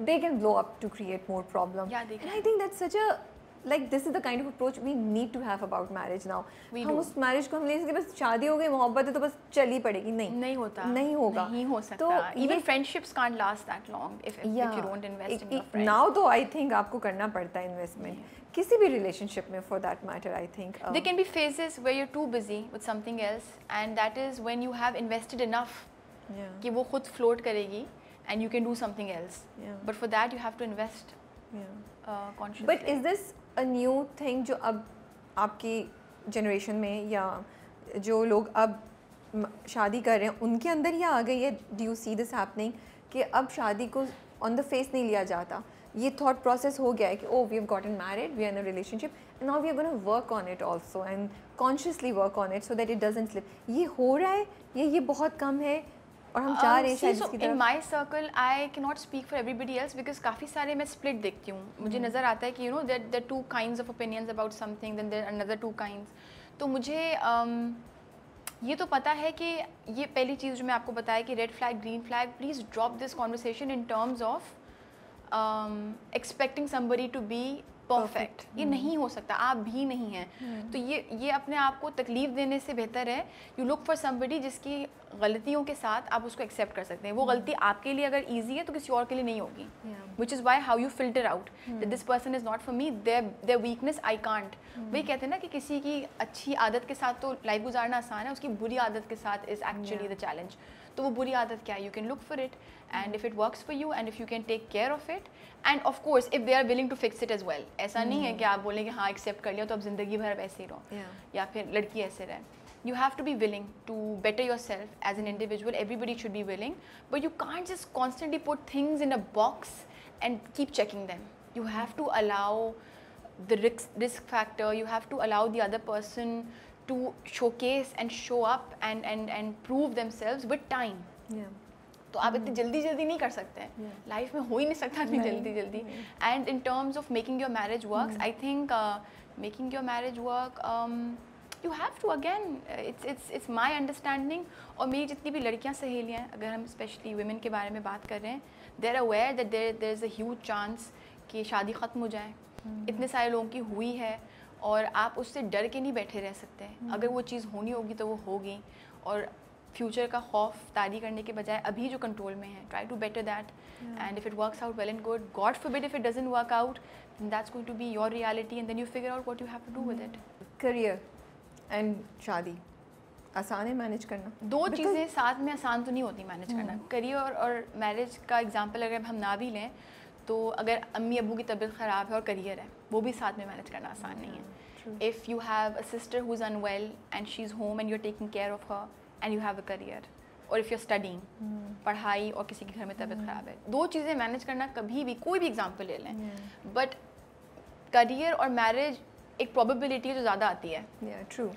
they can blow up to create more problem. Yeah, they And I think that's such a like this is the kind of approach we need to have about marriage now. हम उस marriage को हम ले सकते बस शादी हो गई मोहब्बत है तो बस चल ही पड़ेगी, नहीं होता, नहीं होगा, नहीं हो सकता. Even friendships can't last that long if you don't invest in your friends. Now तो I think आपको करना पड़ता है investment किसी भी relationship में for that matter. I think there can be phases where you're too busy with something else and that is when you have invested enough कि वो खुद float करेगी and you can do something else. But for that you have to invest consciously. But is this a new thing जो अब आपकी generation में या जो लोग अब शादी कर रहे हैं उनके अंदर ही आ गई है? Do you see this happening कि अब शादी को on the face नहीं लिया जाता, ये thought process हो गया है कि oh we have gotten married, we are in a relationship and now we are going to work on it also and consciously work on it so that it doesn't slip. ये हो रहा है ये बहुत कम है और हम चाह रहे हैं शायद इसकी तरफ. In my circle I cannot speak for everybody else because काफ़ी सारे मैं split देखती हूँ. मुझे नज़र आता है कि you know there are two kinds of opinions about something, then there are another two kinds. तो मुझे ये तो पता है कि ये पहली चीज़ जो मैं आपको बताया कि red flag, green flag, please drop this conversation in terms of expecting somebody to be perfect. ये नहीं हो सकता, आप भी नहीं हैं. तो ये अपने आप को तकलीफ देने से बेहतर है यू लुक फॉर समबडी जिसकी गलतियों के साथ आप उसको एक्सेप्ट कर सकते हैं. वो गलती आपके लिए अगर ईजी है तो किसी और के लिए नहीं होगी. Which is why how you filter out that this person is not for me, their weakness I can't. वही कहते हैं ना कि किसी की अच्छी आदत के साथ तो लाइफ गुजारना आसान है, उसकी बुरी आदत के साथ इज़ एक्चुअली द चैलेंज. तो वो बुरी आदत क्या है? You can look for it and if it works for you and if you can take care of it and of course if they are willing to fix it as well. ऐसा नहीं है कि आप बोलें कि हाँ accept कर लिया तो अब ज़िंदगी भर ऐसे ही रहो या फिर लड़की ऐसे रहे. You have to be willing to better yourself as an individual. Everybody should be willing, but you can't just constantly put things in a box and keep checking them. You have to allow the risk factor. You have to allow the other person to showcase and show up and prove themselves with time. तो आप इतनी जल्दी नहीं कर सकते हैं. Life में हो ही नहीं सकता इतनी जल्दी. And in terms of making your marriage work, I think making your marriage work you have to again it's my understanding और मेरी जितनी भी लड़कियां सहेलियां हैं, अगर हम स्पेशली वुमेन के बारे में बात कर रहे हैं, they're aware that there is a huge chance कि शादी ख़त्म हो जाए. इतने सारे लोगों की हुई है और आप उससे डर के नहीं बैठे रह सकते. अगर वो चीज़ होनी होगी तो वो होगी और फ्यूचर का खौफ तारी करने के बजाय अभी जो कंट्रोल में है, try to better that and if it works out well and good. God forbid if it doesn't work out, then that's going to be your reality and then you figure out what you have to do with it. Career and शादी आसान है manage करना? दो चीज़ें साथ में आसान तो नहीं होती मैनेज करना. करियर और मैरिज का एग्जांपल अगर हम ना भी लें तो अगर अम्मी अबू की तबीयत ख़राब है और करियर है, वो भी साथ में मैनेज करना आसान नहीं है. If you have a sister who is unwell and she is home and you are taking care of her and you have a career, और इफ़ यू आर स्टडिंग, पढ़ाई और किसी के घर में तबीयत ख़राब है, दो चीज़ें मैनेज करना कभी भी, कोई भी एग्जाम्पल ले लें, बट करियर और मैरिज एक प्रोबेबिलिटी है जो ज़्यादा आती है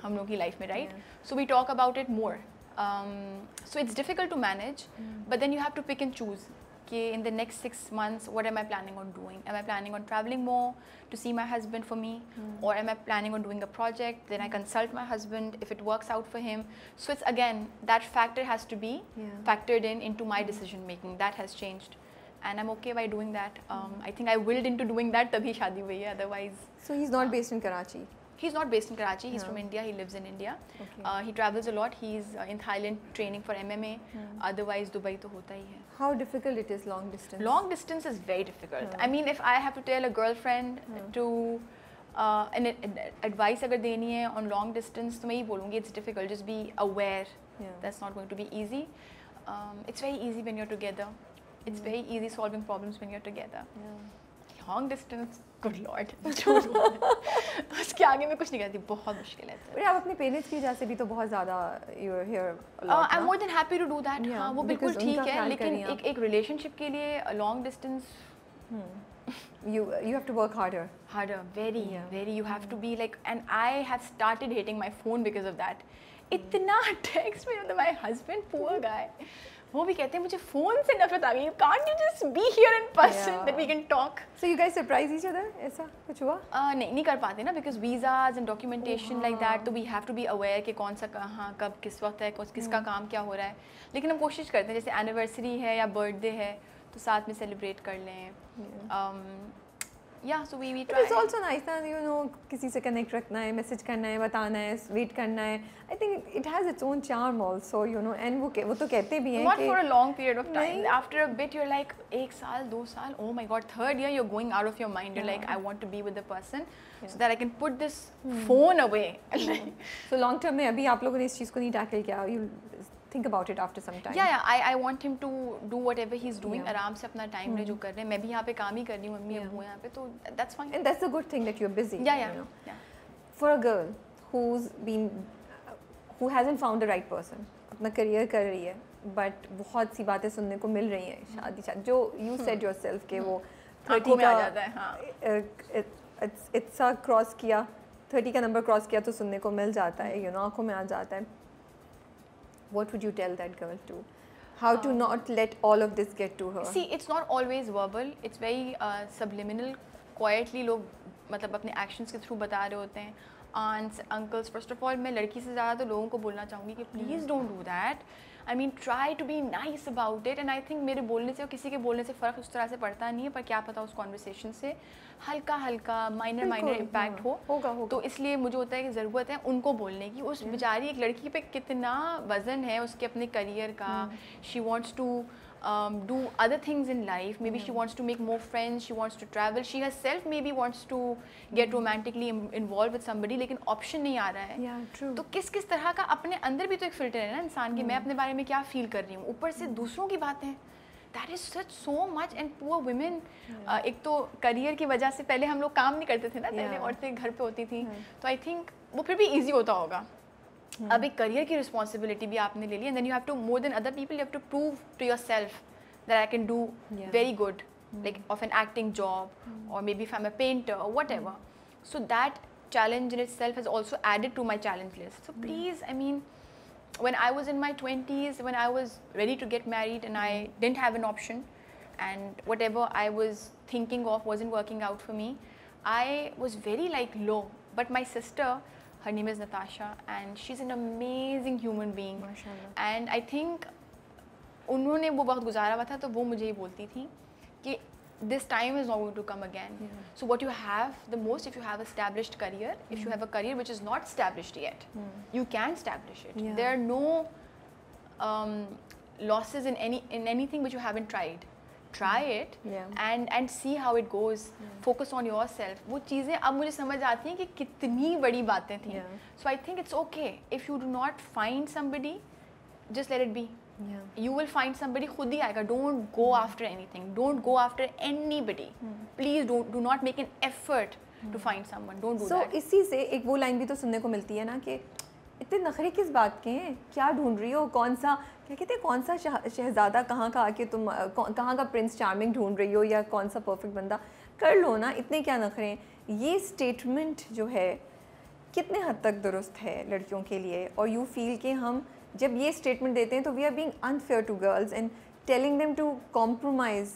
हम लोगों की लाइफ में, right? So we talk about it more. So it's difficult to manage, but then you have to pick and choose कि in the next 6 months what am I planning on doing? Am I planning on traveling more to see my husband for me, or am I planning on doing a project? Then I consult my husband if it works out for him. So it's again that factor has to be factored into my decision making. That has changed. And I'm okay by doing that. I think I willed into doing that तभी शादी हुई है, otherwise. So he's not based in Karachi? He's not based in Karachi. He's from India. He lives in India. Okay. He travels a lot. He's in Thailand training for MMA. Otherwise Dubai तो होता ही है. How difficult it is long distance? Long distance is very difficult. I mean, if I have to tell a girlfriend to advice अगर देनी है on long distance तो मैं ही बोलूँगी it's difficult. Just be aware. That's not going to be easy. It's very easy when you're together. It's very easy solving problems when you're together. Long distance, good lord. उसके आगे मैं कुछ नहीं कहती, बहुत मुश्किल है. पर आप अपने पेरेंट्स की वजह से भी तो बहुत ज़्यादा you're here a lot. I'm more than happy to do that. हाँ, वो बिल्कुल ठीक है, लेकिन एक relationship के लिए long distance you have to work harder. Very. You have to be like, and I have started hating my phone because of that. इतना text में होता, my husband, poor guy. वो भी कहते हैं मुझे फ़ोन से नफरत आ गई. Can't you just be here in person that we can talk? So you guys surprise each other? ऐसा कुछ हुआ? नहीं कर पाते ना, because visas and documentation like that, तो we have to be aware कि कौन सा कहाँ कब किस वक्त है, किसका काम क्या हो रहा है. लेकिन हम कोशिश करते हैं जैसे एनिवर्सरी है या बर्थडे है तो साथ में सेलिब्रेट कर लें. yeah, so we But try. it's also nice ना, you know, किसी से connect रखना है, message करना है, बताना है, wait करना है. I think it has its own charm also, you know, and वो तो कहते भी हैं Not कि for a long period of time. नहीं. After a bit, you're like, 1 साल, 2 साल, oh my god, 3rd year, you're going out of your mind. You're like, I want to be with the person so that I can put this phone away. So long term में अभी आप लोगों ने इस चीज़ को नहीं tackle किया. You think about it after some time. Yeah, I want him to do whatever he's doing. आराम से अपना time ले जो कर रहे हैं. मैं भी यहाँ पे काम ही कर रही हूँ, मम्मी अब्बू यहाँ पे, तो that's fine. And that's the good thing that you're busy. Yeah. You know? For a girl who hasn't found the right person, अपना career कर रही है, but बहुत सी बातें सुनने को मिल रही हैं शादी जो you said yourself कि वो 30 में आ जाता है, हाँ. it's a cross किया, 30 का number cross किया तो सुनने को मिल जाता है, you know, आँखों में आ जाता है. What would you tell that girl to? How to not let all of this get to her? See, it's not always verbal. It's very subliminal. Quietly लोग मतलब अपने actions के through बता रहे होते हैं. Aunts, uncles. First of all, मैं लड़की से ज़्यादा तो लोगों को बोलना चाहूँगी कि please don't do that. I mean, try to be nice about it. And I think मेरे बोलने से और किसी के बोलने से फ़र्क उस तरह से पड़ता नहीं है, पर क्या पता उस conversation से हल्का minor impact होगा. तो इसलिए मुझे होता है कि ज़रूरत है उनको बोलने की. उस बेचारी एक लड़की पे कितना वज़न है उसके अपने करियर का. She wants to do other things in life. Maybe she wants to make more friends. She wants to travel. She herself maybe wants to get romantically involved with somebody. लेकिन option नहीं आ रहा है. Yeah, true. तो किस तरह का अपने अंदर भी तो एक filter है ना इंसान की. मैं अपने बारे में क्या feel कर रही हूँ. ऊपर से दूसरों की बातें. That is such so much and poor women. एक तो करियर की वजह से पहले हम लोग काम नहीं करते थे ना. पहले औरतें घर पे होती थी. तो I think वो फिर भी easy होता होगा. अब एक करियर की रिस्पॉन्सिबिलिटी भी आपने ले ली and then you have to more than other people you have to prove to yourself that I can do very good like of an acting job और maybe if I am a painter और whatever. So that challenge in itself has also added to my challenge list. So please, I mean, when I was in my 20s, when I was ready to get married and I didn't have an option and whatever I was thinking of wasn't working out for me, I was very like low. But my sister, her name is Natasha and she's an amazing human being. And I think उन्होंने वो वक्त गुजारा हुआ था तो वो मुझे ही बोलती थी कि this time is not going to come again. So what you have the most, if you have established career, if you have a career which is not established yet, you can establish it. There are no losses in anything which you haven't tried. Try it and see how it goes. Focus on yourself. वो चीज़ें अब मुझे समझ आती हैं कि कितनी बड़ी बातें थी. So I think it's okay if you do not find somebody, just let it be. You will find somebody खुद ही आएगा. Don't go after anything. Don't go after anybody. Please do not make an effort to find someone. Don't do that. So इसी से एक वो line भी तो सुनने को मिलती है ना कि इतने नखरे किस बात के हैं, क्या ढूंढ रही हो, कौन सा क्या कहते हैं कौन सा शहजादा कहाँ का आके तुम कहाँ का प्रिंस चार्मिंग ढूंढ रही हो या कौन सा परफेक्ट बंदा, कर लो ना, इतने क्या नखरे हैं. ये स्टेटमेंट जो है कितने हद तक दुरुस्त है लड़कियों के लिए. और यू फील कि हम जब ये स्टेटमेंट देते हैं तो we are being unfair to girls and telling them to compromise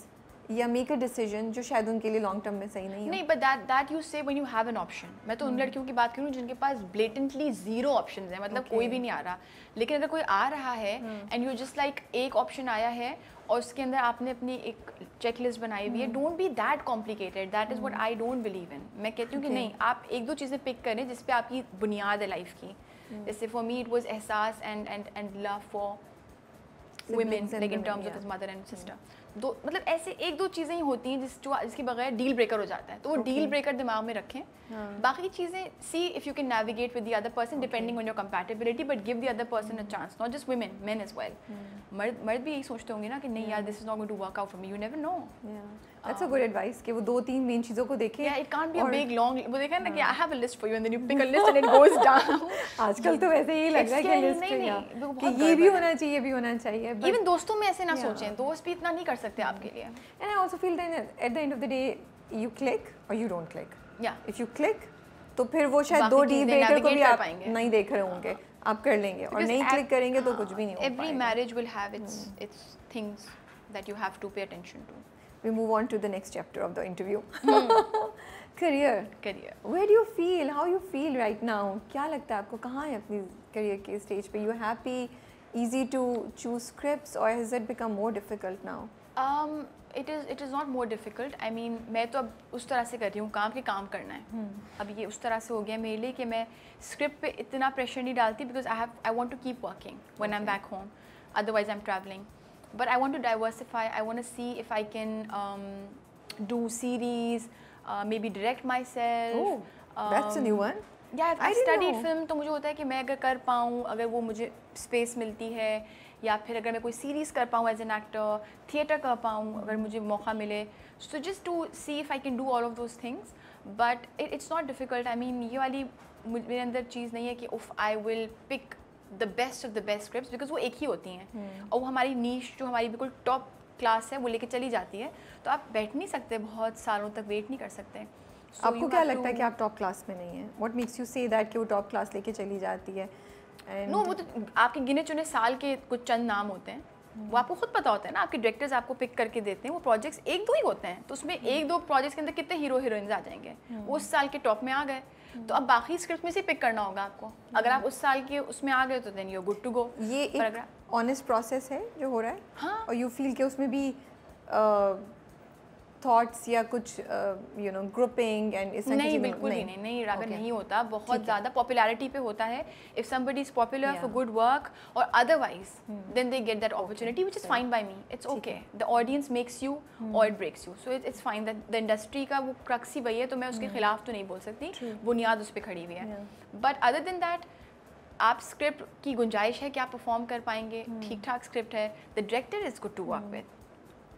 या मेक अ डिसीजन जो शायद उनके लिए लॉन्ग टर्म में सही नहीं है. नहीं, बट दैट यू से when you have an option. मैं तो उन लड़कियों की बात करूँ जिनके पास ब्लेटेंटली जीरो ऑप्शंस है, मतलब कोई भी नहीं आ रहा. लेकिन अगर कोई आ रहा है एंड यू जस्ट लाइक एक ऑप्शन आया है और उसके अंदर आपने अपनी एक चेक लिस्ट बनाई हुई है, don't be that complicated. That is what I don't believe in. मैं कहती हूँ कि नहीं, आप एक दो चीज़ें पिक करें जिस पे आपकी बुनियाद है लाइफ की. जैसे फॉर मी इट वाज एहसास and love for women, like in terms of his mother and sister. दो मतलब ऐसे एक दो चीज़ें ही होती हैं जिसके बगैर डील ब्रेकर हो जाता है. तो वो डील ब्रेकर दिमाग में रखें. बाकी चीज़ें सी if you can navigate with the other person depending on your compatibility, but give the other person a chance. Not just women, men as well. मर्द भी यही सोचते होंगे ना कि नहीं यार, this is not going to work out for me. You never know. That's a good advice कि वो दो तीन मेन चीज़ों को देखें. Yeah, it can't be a big long. वो देखा ना कि I have a list for you and then you pick a list and it goes down. आजकल तो वैसे ही लग रहा है कि लिस्ट कि ये भी होना चाहिए, ये भी होना चाहिए. Even दोस्तों में ऐसे ना सोचें. दोस्त भी इतना नहीं कर सकते आपके लिए. And I also feel that at the end of the day you click or you don't click. Yeah. If you click तो फिर वो शायद दो डील ब्रेकर को भी आप नहीं देख रहे होंगे, आप कर लेंगे. और नहीं क्लिक करेंगे तो कुछ भी नहीं हो पाएगा. Every marriage will have its things that you have to pay attention to. We move on to the next chapter of the interview. Career. Where do you feel? How you feel right now? क्या लगता है आपको, कहाँ है अपनी career के stage पे? You happy? Easy to choose scripts or has it become more difficult now? It is not more difficult. I mean मैं तो अब उस तरह से कर रही हूँ काम करना है. अब ये उस तरह से हो गया मेरे लिए कि मैं स्क्रिप्ट पे इतना प्रेशर नहीं डालती, because I want to keep working when I am back home, otherwise I am travelling. But I want to diversify. I want to see if I can do series, maybe direct myself. Oh, that's a new one. Yeah, I studied film, तो मुझे होता है कि मैं अगर कर पाऊँ, अगर वो मुझे स्पेस मिलती है, या फिर अगर मैं कोई सीरीज़ कर पाऊँ एज एन एक्टर, थिएटर कर पाऊँ अगर मुझे मौका मिले, so just to see if I can do all of those things. But it's not difficult. I mean ये वाली मेरे अंदर चीज़ नहीं है कि उफ I will pick the best of the best scripts, because वो एक ही होती हैं और वो हमारी नीश जो हमारी बिल्कुल टॉप क्लास है वो लेके चली जाती है. तो आप बैठ नहीं सकते, बहुत सालों तक वेट नहीं कर सकते. आपको क्या लगता है कि आप टॉप क्लास में नहीं है? What makes you say that कि वो टॉप क्लास लेके चली जाती है? नो, वो तो आपके गिने चुने साल के कुछ चंद नाम होते हैं, वो आपको खुद पता होता है ना. आपके डायरेक्टर्स आपको पिक करके देते हैं, वो प्रोजेक्ट्स एक दो ही होते हैं, तो उसमें एक दो प्रोजेक्ट्स के अंदर कितने हीरो हीरोइंस आ जाएंगे, वो उस साल के टॉप में आ गए. तो अब बाकी स्क्रिप्ट में से पिक करना होगा आपको. अगर आप उस साल के उसमें आ गए तो then you are good to go. ये एक ऑनेस्ट प्रोसेस है जो हो रहा है. हाँ. और यू फील कि उसमें भी थॉट्स या कुछ यू नो ग्रुपिंग एंड इस तरह नहीं, बिल्कुल ही नहीं राबिया, नहीं होता. बहुत ज़्यादा पॉपुलैरिटी पे होता है. If somebody is popular for good work और otherwise then they get that opportunity, which is fine by me. It's okay. The audience makes you और it breaks you, so it's fine. That the industry का वो crux ही वही है, तो मैं उसके खिलाफ तो नहीं बोल सकती. बुनियाद उस पर खड़ी हुई है. बट अदर देन दैट आप स्क्रिप्ट की गुंजाइश है कि आप परफॉर्म कर पाएंगे, ठीक ठाक स्क्रिप्ट है, the director is good to work with,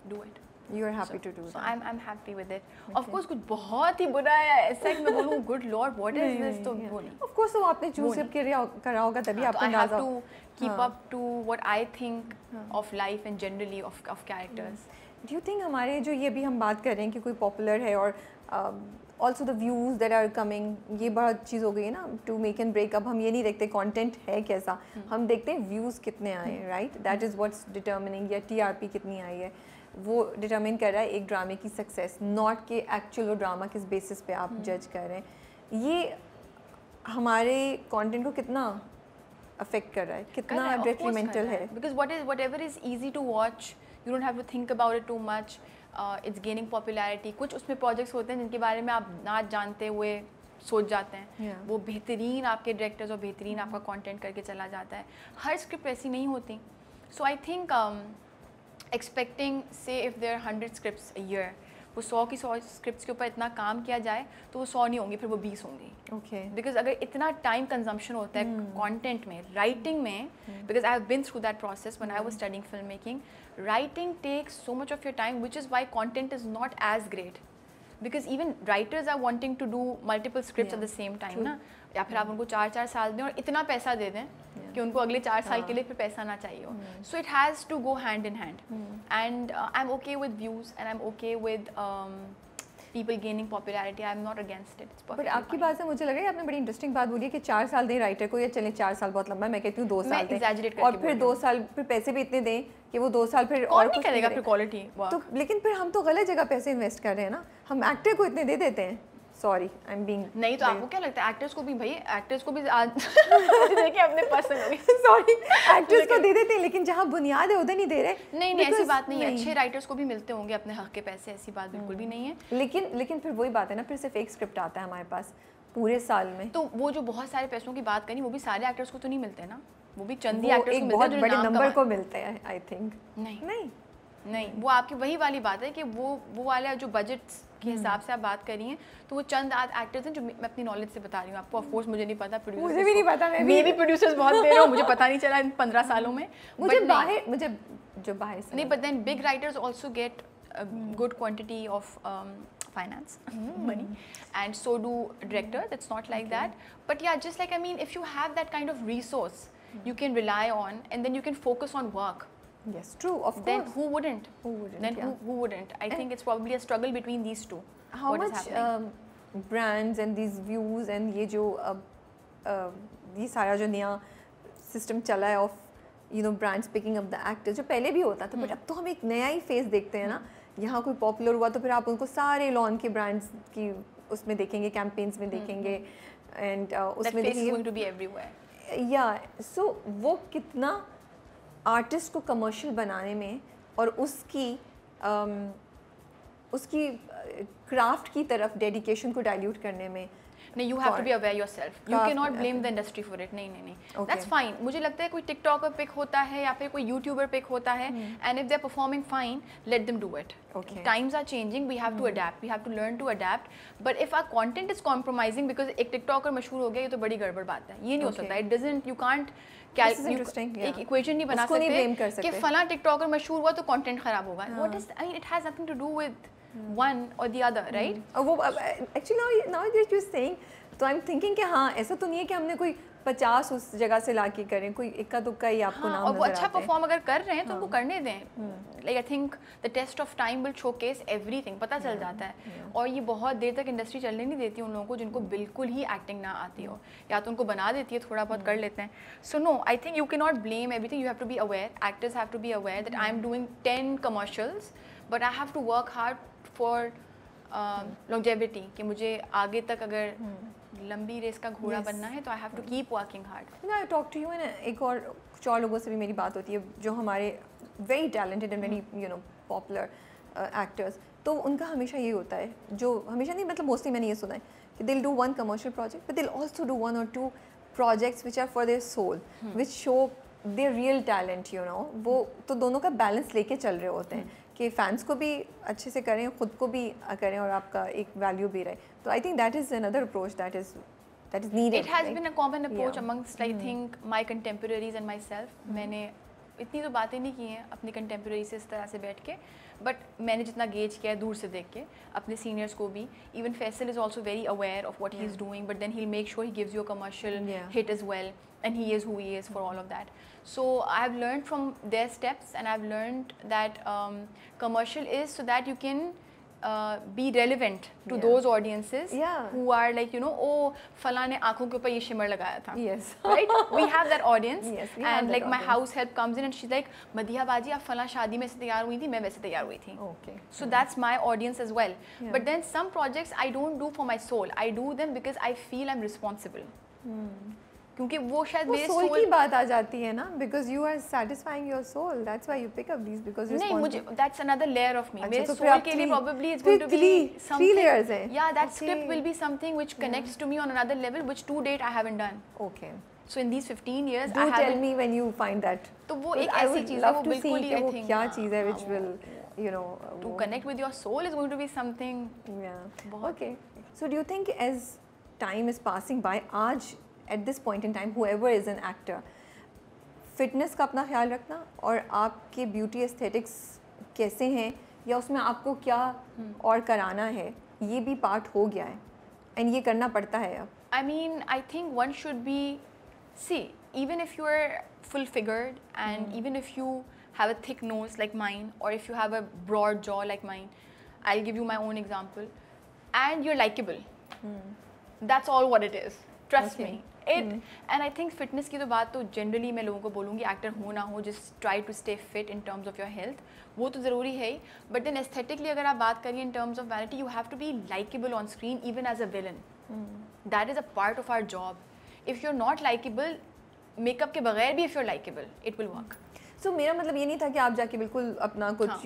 do it. You are happy to do that. So I'm happy with it. Of course कुछ बहुत ही बुरा है ऐसा कि मैं बोलूँ good lord what is this, तो वो नहीं. Of course वो आपने चूज जब करा होगा तभी आपको अंदाजा. I have to keep up to what I think of life and generally of characters. Do you think हमारे जो ये भी हम बात कर रहे हैं कि कोई पॉपुलर है और also the views that are coming, ये बहुत चीज़ हो गई है ना to make and break. अब हम ये नहीं देखते कंटेंट है कैसा, हम देखते हैं व्यूज़ कितने आए हैं, right? That is what's determining, या TRP कितनी आई है वो डिटरमिन कर रहा है एक ड्रामे की सक्सेस, नॉट कि एक्चुअल वो ड्रामा किस बेसिस पे आप जज कर रहे हैं. ये हमारे कंटेंट को कितना अफेक्ट कर रहा है, कितना डेट्रीमेंटल है? Because whatever is easy to watch, you don't have to think about it too much. It's gaining popularity. कुछ उसमें प्रोजेक्ट्स होते हैं जिनके बारे में आप ना जानते हुए सोच जाते हैं, वो बेहतरीन आपके डायरेक्टर्स और बेहतरीन आपका कंटेंट करके चला जाता है. हर स्क्रिप्ट ऐसी नहीं होती. सो आई थिंक एक्सपेक्टिंग से if there 100 scripts a year, वो 100 की 100 स्क्रिप्ट्स के ऊपर इतना काम किया जाए तो वो 100 नहीं होंगी, फिर वो 20 होंगी. ओके. बिकॉज अगर इतना टाइम कंजम्पशन होता है कंटेंट में, राइटिंग में, because I have been through that process when I was studying film making. Writing takes so much of your time, which is why content is not as great, because even writers are wanting to do multiple scripts at the same time ना. या फिर आप उनको 4-4 साल दें और इतना पैसा दे दें कि उनको अगले 4 साल के लिए फिर पैसा ना चाहिए हो. So it has to go hand in hand. And I am okay with views and I am okay with people gaining popularity. I'm not against it. But आपकी बात से मुझे लग रहा है आपने बड़ी इंटरेस्टिंग बात बोली है कि 4 साल दें राइटर को, या चलें 4 साल बहुत लंबा है, मैं कहती हूँ 2 साल दें, और फिर 2 साल फिर पैसे भी इतने दें कि वो 2 साल फिर और कुछ करेगा फिर क्वालिटी. तो लेकिन फिर हम तो गलत जगह पैसे इन्वेस्ट कर रहे हैं ना. हम एक्टर को इतने दे देते हैं. सॉरी आई एम बीइंग नहीं, तो आपको क्या लगता है एक्टर्स को भी, भाई एक्टर्स को भी आज देखिए अपने पसंद होगी. सॉरी एक्टर्स को दे देते हैं, लेकिन जहाँ बुनियाद है उधर नहीं दे रहे. नहीं, ऐसी बात नहीं है. अच्छे राइटर्स को भी मिलते होंगे अपने हक के पैसे, ऐसी बात बिल्कुल भी नहीं है. लेकिन फिर वही बात है ना, फिर सिर्फ एक स्क्रिप्ट आता है हमारे पास पूरे साल में, तो वो जो बहुत सारे पैसों की बात करी, वो भी सारे एक्टर्स को तो नहीं मिलते ना. वो भी चंद ही एक्टर्स को मिलते हैं, बहुत बड़े नंबर को मिलते हैं आई थिंक. नहीं, वो आपकी वही वाली बात है कि वो वाला जो बजट्स के हिसाब से आप बात कर रही हैं, तो वो चंद एक्टर्स हैं जो मैं अपनी नॉलेज से बता रही हूँ आपको. ऑफ कोर्स मुझे नहीं पता, प्रोड्यूसर्स मुझे भी नहीं पता, मैं भी प्रोड्यूसर्स बहुत दे रहे हो, मुझे पता नहीं चला इन 15 सालों में. मुझे जो बाहर से नहीं, but then big writers also get good quantity of finance money, and so do directors. It's not like that, but yeah, just like I mean, if you have that kind of resource you can rely on, and then you can focus on work. Yes, true, of course. Then who wouldn't? Then who wouldn't? I think it's probably a struggle between these two. How much brands and these views and ये जो ये सारा जो नया system चला है of you know brands picking up the actors, जो पहले भी होता था, बट अब तो हम एक नया ही फेस देखते हैं ना. यहाँ कोई पॉपुलर हुआ तो फिर आप उनको सारे लॉन के ब्रांड्स की उसमें देखेंगे, कैंपेन्स में देखेंगे, एंड उसमें देखेंगे. या सो वो कितना आर्टिस्ट को कमर्शियल बनाने में और उसकी उसकी क्राफ्ट की तरफ डेडिकेशन को डाइल्यूट करने में नहीं, you have to be aware yourself. You cannot blame the industry for it. नहीं. That's fine. मुझे लगता है कोई टिकटॉकर पिक होता है या फिर कोई यूट्यूबर पिक होता है, and if they're performing fine, let them do it. Okay. Times are changing. We have to adapt. We have to learn to adapt. But if our content is compromising because एक TikToker मशहूर हो गया, ये तो बड़ी गड़बड़ बात है. ये नहीं हो सकता. It doesn't. You can't. एक इक्वेशन नहीं बना सकते कि फला टिकटॉकर मशहूर हुआ तो कंटेंट खराब होगा. What is? I mean, it has nothing to do with one or the other, right? वो actually now that you're saying, तो I'm thinking कि हाँ ऐसा तो नहीं है कि हमने कोई 50 उस जगह से लाके करें, कोई इक्का दुक्का ही आपको नाम नजर आते हैं. और वो अच्छा परफॉर्म अगर कर रहे हैं तो उनको करने दें. Like I think the test of time will showcase everything. पता चल जाता है. और ये बहुत देर तक इंडस्ट्री चलने नहीं देती उन लोगों को जिनको बिल्कुल ही एक्टिंग ना आती हो, या तो उनको बना देती है, थोड़ा बहुत कर लेते हैं. So no, I think you cannot blame everything. You have to be aware. Actors have to be aware that I'm doing 10 commercials, but I have to work hard for longevity. कि मुझे आगे तक अगर लंबी रेस का घोड़ा बनना है तो I have to keep working hard. I talk to you and एक और 4 लोगों से भी मेरी बात होती है जो हमारे very talented and very popular actors. तो उनका हमेशा ये होता है, जो हमेशा नहीं मतलब मोस्टली मैंने ये सुना है कि they will do 1 commercial project but they will also do 1 or 2 projects which are for their soul, which show their real talent. वो तो दोनों का बैलेंस लेके चल रहे होते हैं कि फैंस को भी अच्छे से करें, खुद को भी करें और आपका एक वैल्यू भी रहे. तो I think that is another approach that is needed. It has been a common approach amongst I think my contemporaries and myself. मैंने इतनी तो बातें नहीं की हैं अपनी कंटेम्पोरेरी से इस तरह से बैठ के, बट मैंने जितना गेज किया है दूर से देख के अपने सीनियर्स को भी. Even Faisal is also very aware of what he is doing, but then he will make sure he gives you a commercial hit as well, and he is who he is for all of that. So I have learned from their steps, and I've learned that commercial is so that you can be relevant to those audiences who are like, oh, फला ने आँखों के ऊपर ये shimmer लगाया था. Yes. Right? We have that audience. Yes, and like my house help comes in and she's like, मदिया बाजी आप फला शादी में से तैयार हुई थी, मैं वैसे तैयार हुई थी. Okay. So that's my audience as well. But then some projects I don't do for my soul. I do them because I feel I'm responsible. क्योंकि वो शायद मेरे सोल की बात आ जाती है ना, because you are satisfying your soul. That's why you pick up these because नहीं मुझे that's another layer of me. मेरे सोल के लिए probably it's going to be something. 3 layers हैं. Yeah, that script will be something which connects to me on another level, which to date I haven't done. Okay. So in these 15 years, I haven't. Tell me when you find that. तो वो एक ऐसी चीज़ है वो बिल्कुल ही I think. क्या चीज़ है which will to connect with your soul is going to be something. Yeah. Okay. So do you think as time is passing by, आज at this point in time, whoever is an actor, fitness का अपना ख्याल रखना और आपके beauty aesthetics कैसे हैं या उसमें आपको क्या और कराना है, ये भी part हो गया है and ये करना पड़ता है अब. I mean, I think one should be, see, even if you are full figured and even if you have a thick nose like mine or if you have a broad jaw like mine, I'll give you my own example, and you're likable. That's all what it is. Trust me. And I think fitness की तो बात तो generally मैं लोगों को बोलूँगी actor हो ना हो, just try to stay fit in terms of your health. वो तो ज़रूरी है ही. But then aesthetically अगर आप बात करिए in terms of vanity, you have to be likable on screen even as a villain. That is a part of our job. If you're not likable, makeup के बगैर भी if you're likable, it will work. So मेरा मतलब ये नहीं था कि आप जाके बिल्कुल अपना कुछ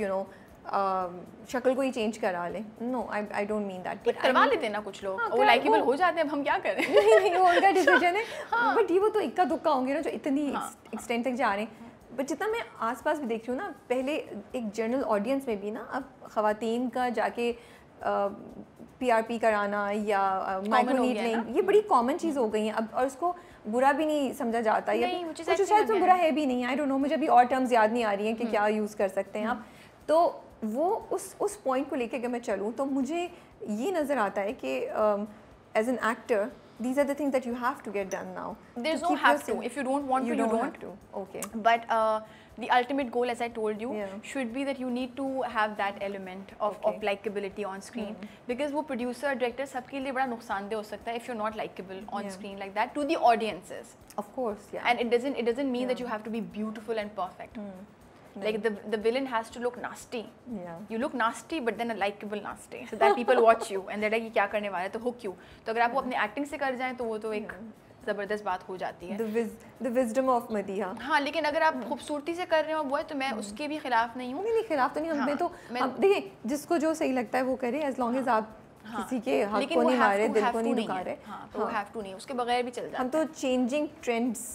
शक्ल को ही चेंज करा लें. No I don't mean that. But करवा लेते हैं ना कुछ लोग, वो लाइकेबल हो जाते हैं, अब हम क्या करें. नहीं वो उनका डिसीजन है. बट ये वो तो इक्का दुक्का होंगे ना जो इतनी एक्सटेंट तक जा रहे हैं. बट जितना मैं आसपास भी देख रही हूँ ना, पहले एक जनरल ऑडियंस में भी ना अब ख़वातीन का जाके PRP कराना या माइक्रोनीडलिंग ये बड़ी कॉमन चीज़ हो गई है अब, और उसको बुरा भी नहीं समझा जाता. या कुछ शायद तो बुरा है भी नहीं. आई डोंट नो, मुझे अभी और टर्म्स याद नहीं आ रही हैं कि क्या यूज़ कर सकते हैं आप. तो वो उस पॉइंट को लेके अगर मैं चलूँ तो मुझे ये नज़र आता है कि as an actor these are the things that you have to get done now. There's no have to. If you don't want to, you don't have to. Okay. But the ultimate goal, as I told you, should be that you need to have that element of likability on screen. Because वो producer, director सबके लिए बड़ा नुकसानदेह हो सकता है if you're not likable on screen like that to the audiences. Of course, yeah. And it doesn't mean that you have to be beautiful and perfect. Like the villain has to look nasty. Yeah. You look nasty, but then a likable nasty, so that people watch you and they're like, ये क्या करने वाला है, तो hook you. तो अगर आप वो अपनी acting से कर जाएं तो वो तो एक ज़बरदस्त बात हो जाती है. The wisdom of Madiha. हाँ, लेकिन अगर आप खूबसूरती से कर रहे हो वो है तो मैं उसके भी खिलाफ नहीं हूँ. नहीं खिलाफ तो नहीं, हमें तो देखिए जिसको जो सही लगता है वो करे, as long as आप किसी के हक को नहीं मारे, दिल को नहीं दुखा रहे. हाँ, वो have to नहीं, उसके बगैर भी चल जाता है. हम तो changing trends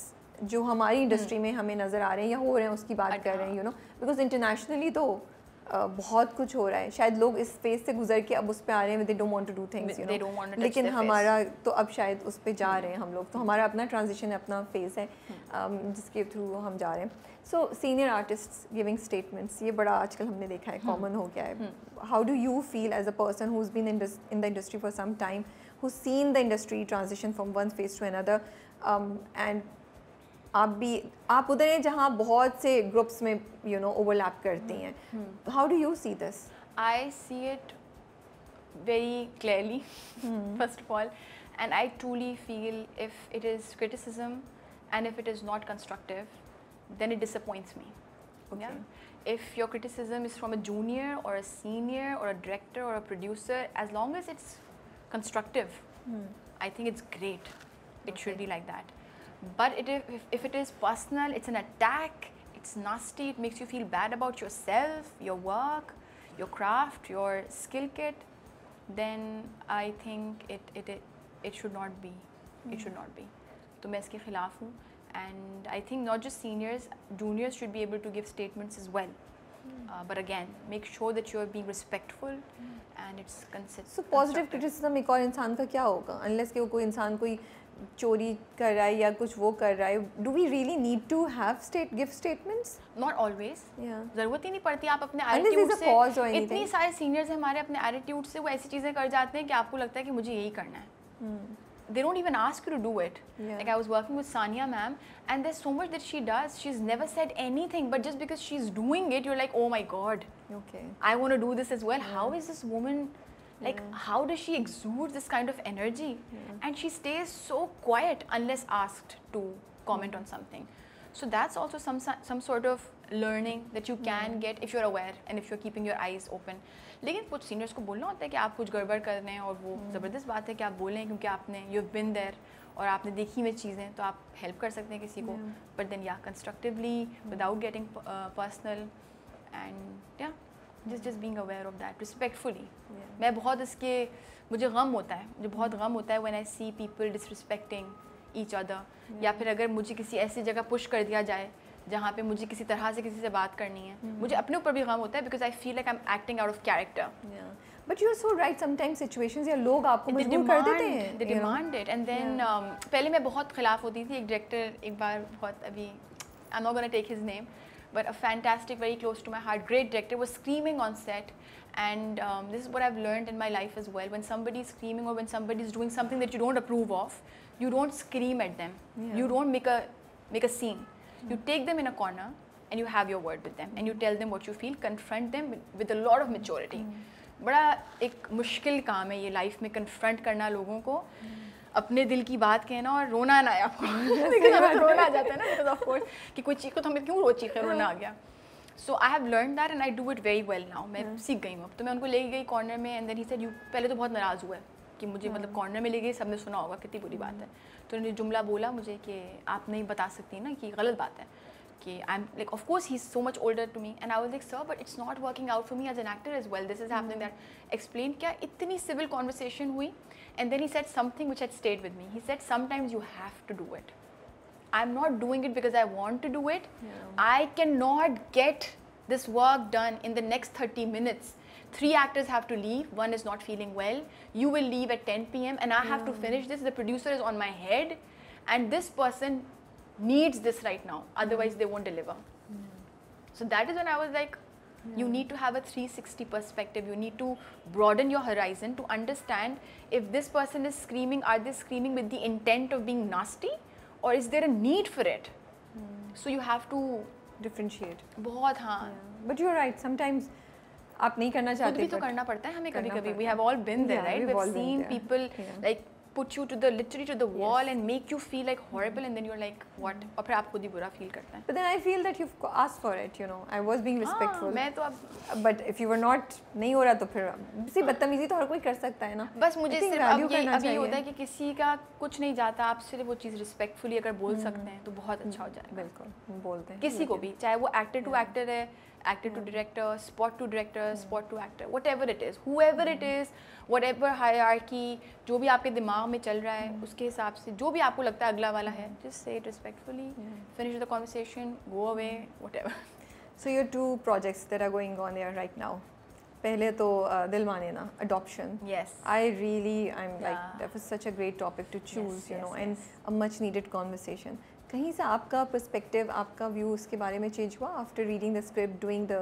जो हमारी इंडस्ट्री में हमें नज़र आ रहे हैं या हो रहे हैं उसकी बात कर रहे हैं, यू नो, बिकॉज इंटरनेशनली तो बहुत कुछ हो रहा है. शायद लोग इस फेज से गुजर के अब उस पे आ रहे हैं, they don't want to do things, you know, लेकिन हमारा तो अब शायद उस पे जा रहे हैं हम लोग. तो हमारा अपना ट्रांजिशन है, अपना फेज है जिसके थ्रू हम जा रहे हैं. So senior artists giving statements, ये बड़ा आजकल हमने देखा है, कॉमन हो गया है. How do you feel as a person who is been in the industry for some time, who seen the industry transition from one phase to another, and आप उधर हैं जहाँ बहुत से ग्रुप्स में यू नो ओवरलैप करती हैं. How do you see this? I see it very clearly first of all, and I truly feel if it is criticism and if it is not constructive then it disappoints me. Okay. Yeah? If your criticism is from a junior or a senior or a director or a producer, as long as it's constructive, I think it's great. It should be like that. But if it is personal, it's an attack, it's nasty, it makes you feel bad about yourself, your work, your craft, your skill kit, then I think it should not be. It should not be. तो मैं इसके खिलाफ हूँ. And I think not just seniors, juniors should be able to give statements as well. But again, make sure that you are being respectful and it's consistent. So positive criticism एक और इंसान का क्या होगा? Unless कि वो कोई इंसान कोई चोरी कर रहा है या कुछ वो कर रहा है, do we really need to give statements? Not always. Yeah. ज़रूरत ही नहीं पड़ती. आप अपने attitude से, इतनी सारे seniors हमारे अपने attitude से वो ऐसी चीज़ें कर जाते हैं कि आपको लगता है कि मुझे यही करना है. They don't even ask you to do it. Yeah. Like I was working with Sania ma'am, and there's so much that she does. She's never said anything, but just because she's doing it, you're like, oh my god. Okay. I want to do this as well. Yeah. How is this woman, like, how does she exude this kind of energy? Yeah. And she stays so quiet unless asked to comment on something. So that's also some sort of learning that you can get if you're aware and if you're keeping your eyes open. लेकिन कुछ seniors को बोलना होता है कि आप कुछ गड़बड़ कर रहे हैं और वो ज़बरदस्त बात है कि आप बोलें क्योंकि आपने यू हैव बीन देयर और आपने देखी हुई चीज़ें, तो आप हेल्प कर सकते हैं किसी को. But then yeah constructively without getting personal and yeah just being aware of that respectfully. मैं बहुत इसके मुझे गम होता है, मुझे बहुत गम होता है when I see people disrespecting each other, या फिर अगर मुझे किसी ऐसी जगह पुश कर दिया जाए जहाँ पे मुझे किसी तरह से किसी से बात करनी है. मुझे अपने ऊपर भी गम होता है because I feel like I am acting out of character. But you are so right, sometimes situations या लोग आपको मजबूर कर देते हैं, they demand it. And then पहले मैं बहुत खिलाफ होती थी. एक डायरेक्टर एक बार बहुत, अभी I am not gonna take his name, but a fantastic, very close to my heart, great director, was screaming on set. And this is what I've learned in my life as well. When somebody is screaming or when somebody is doing something that you don't approve of, you don't scream at them. You don't make a scene. You take them in a corner and you have your word with them and you tell them what you feel, confront them with a lot of maturity. बड़ा एक मुश्किल काम है ये life में, confront करना लोगों को, अपने दिल की बात कहना और रोना ना आए आपको. लेकिन हमें तो रोना आ जाता है ना, because of course कि कोई चीज़ को तो हमें क्यों रो चीखे, रोना आ गया. So I have learned that and I do it very well now. मैं सीख गई हूँ अब. तो मैं उनको ले गई कॉर्नर में and then he said, you पहले तो बहुत नाराज़ हुआ है कि मुझे मतलब कॉर्नर में ले गई, सबने सुना होगा कितनी बुरी बात है. तो उन्होंने जुमला बोला मुझे कि आप नहीं बता सकती ना कि गलत बात है, कि I'm like, of course he's so much older to me, and I was like, sir, but it's not working out for me as an actor as well. This is happening that. Explain क्या इतनी civil conversation हुई, and then he said something which had stayed with me. He said, sometimes you have to do it. I'm not doing it because I want to do it. I cannot get this work done in the next 30 minutes. 3 actors have to leave. One is not feeling well. You will leave at 10 p.m. and I have to finish this. The producer is on my head, and this person needs this right now. Otherwise, they won't deliver. So that is when I was like, you need to have a 360 perspective. You need to broaden your horizon to understand if this person is screaming, are they screaming with the intent of being nasty, or is there a need for it? So you have to differentiate. बहुत हाँ. But you're right. Sometimes आप नहीं करना चाहते. खुद भी तो करना पड़ता है हमें कभी-कभी. We have all been there, right? We've seen people like put you to the literally to the wall and make you feel like horrible, and then you're like what, और फिर आप खुद ही बुरा feel करते हैं. But then I feel that you've asked for it, you know. I was being respectful. मैं तो अब But if you were not, नहीं हो रहा तो फिर सी बदतमीजी तो हर कोई कर सकता है ना. बस मुझे सिर्फ अब ये होता है कि किसी का कुछ नहीं जाता, आप सिर्फ वो चीज़ रिस्पेक्टफुली अगर बोल सकते हैं तो बहुत अच्छा हो जाएगा. बिल्कुल बोलते हैं किसी को भी, चाहे वो एक्टर टू एक्टर है, actor to director, spot to director, spot to actor, whatever it is, whoever it is, whatever hierarchy, जो भी आपके दिमाग में चल रहा है उसके हिसाब से जो भी आपको लगता है अगला वाला है, just say it respectfully, finish the conversation, go away, whatever. So your two projects that are going on here right now. पहले तो दिल माने ना, adoption. Yes. I'm like, that was such a great topic to choose, you know, and a much needed conversation. कहीं से आपका perspective, आपका view उसके बारे में चेंज हुआ after reading the script, doing the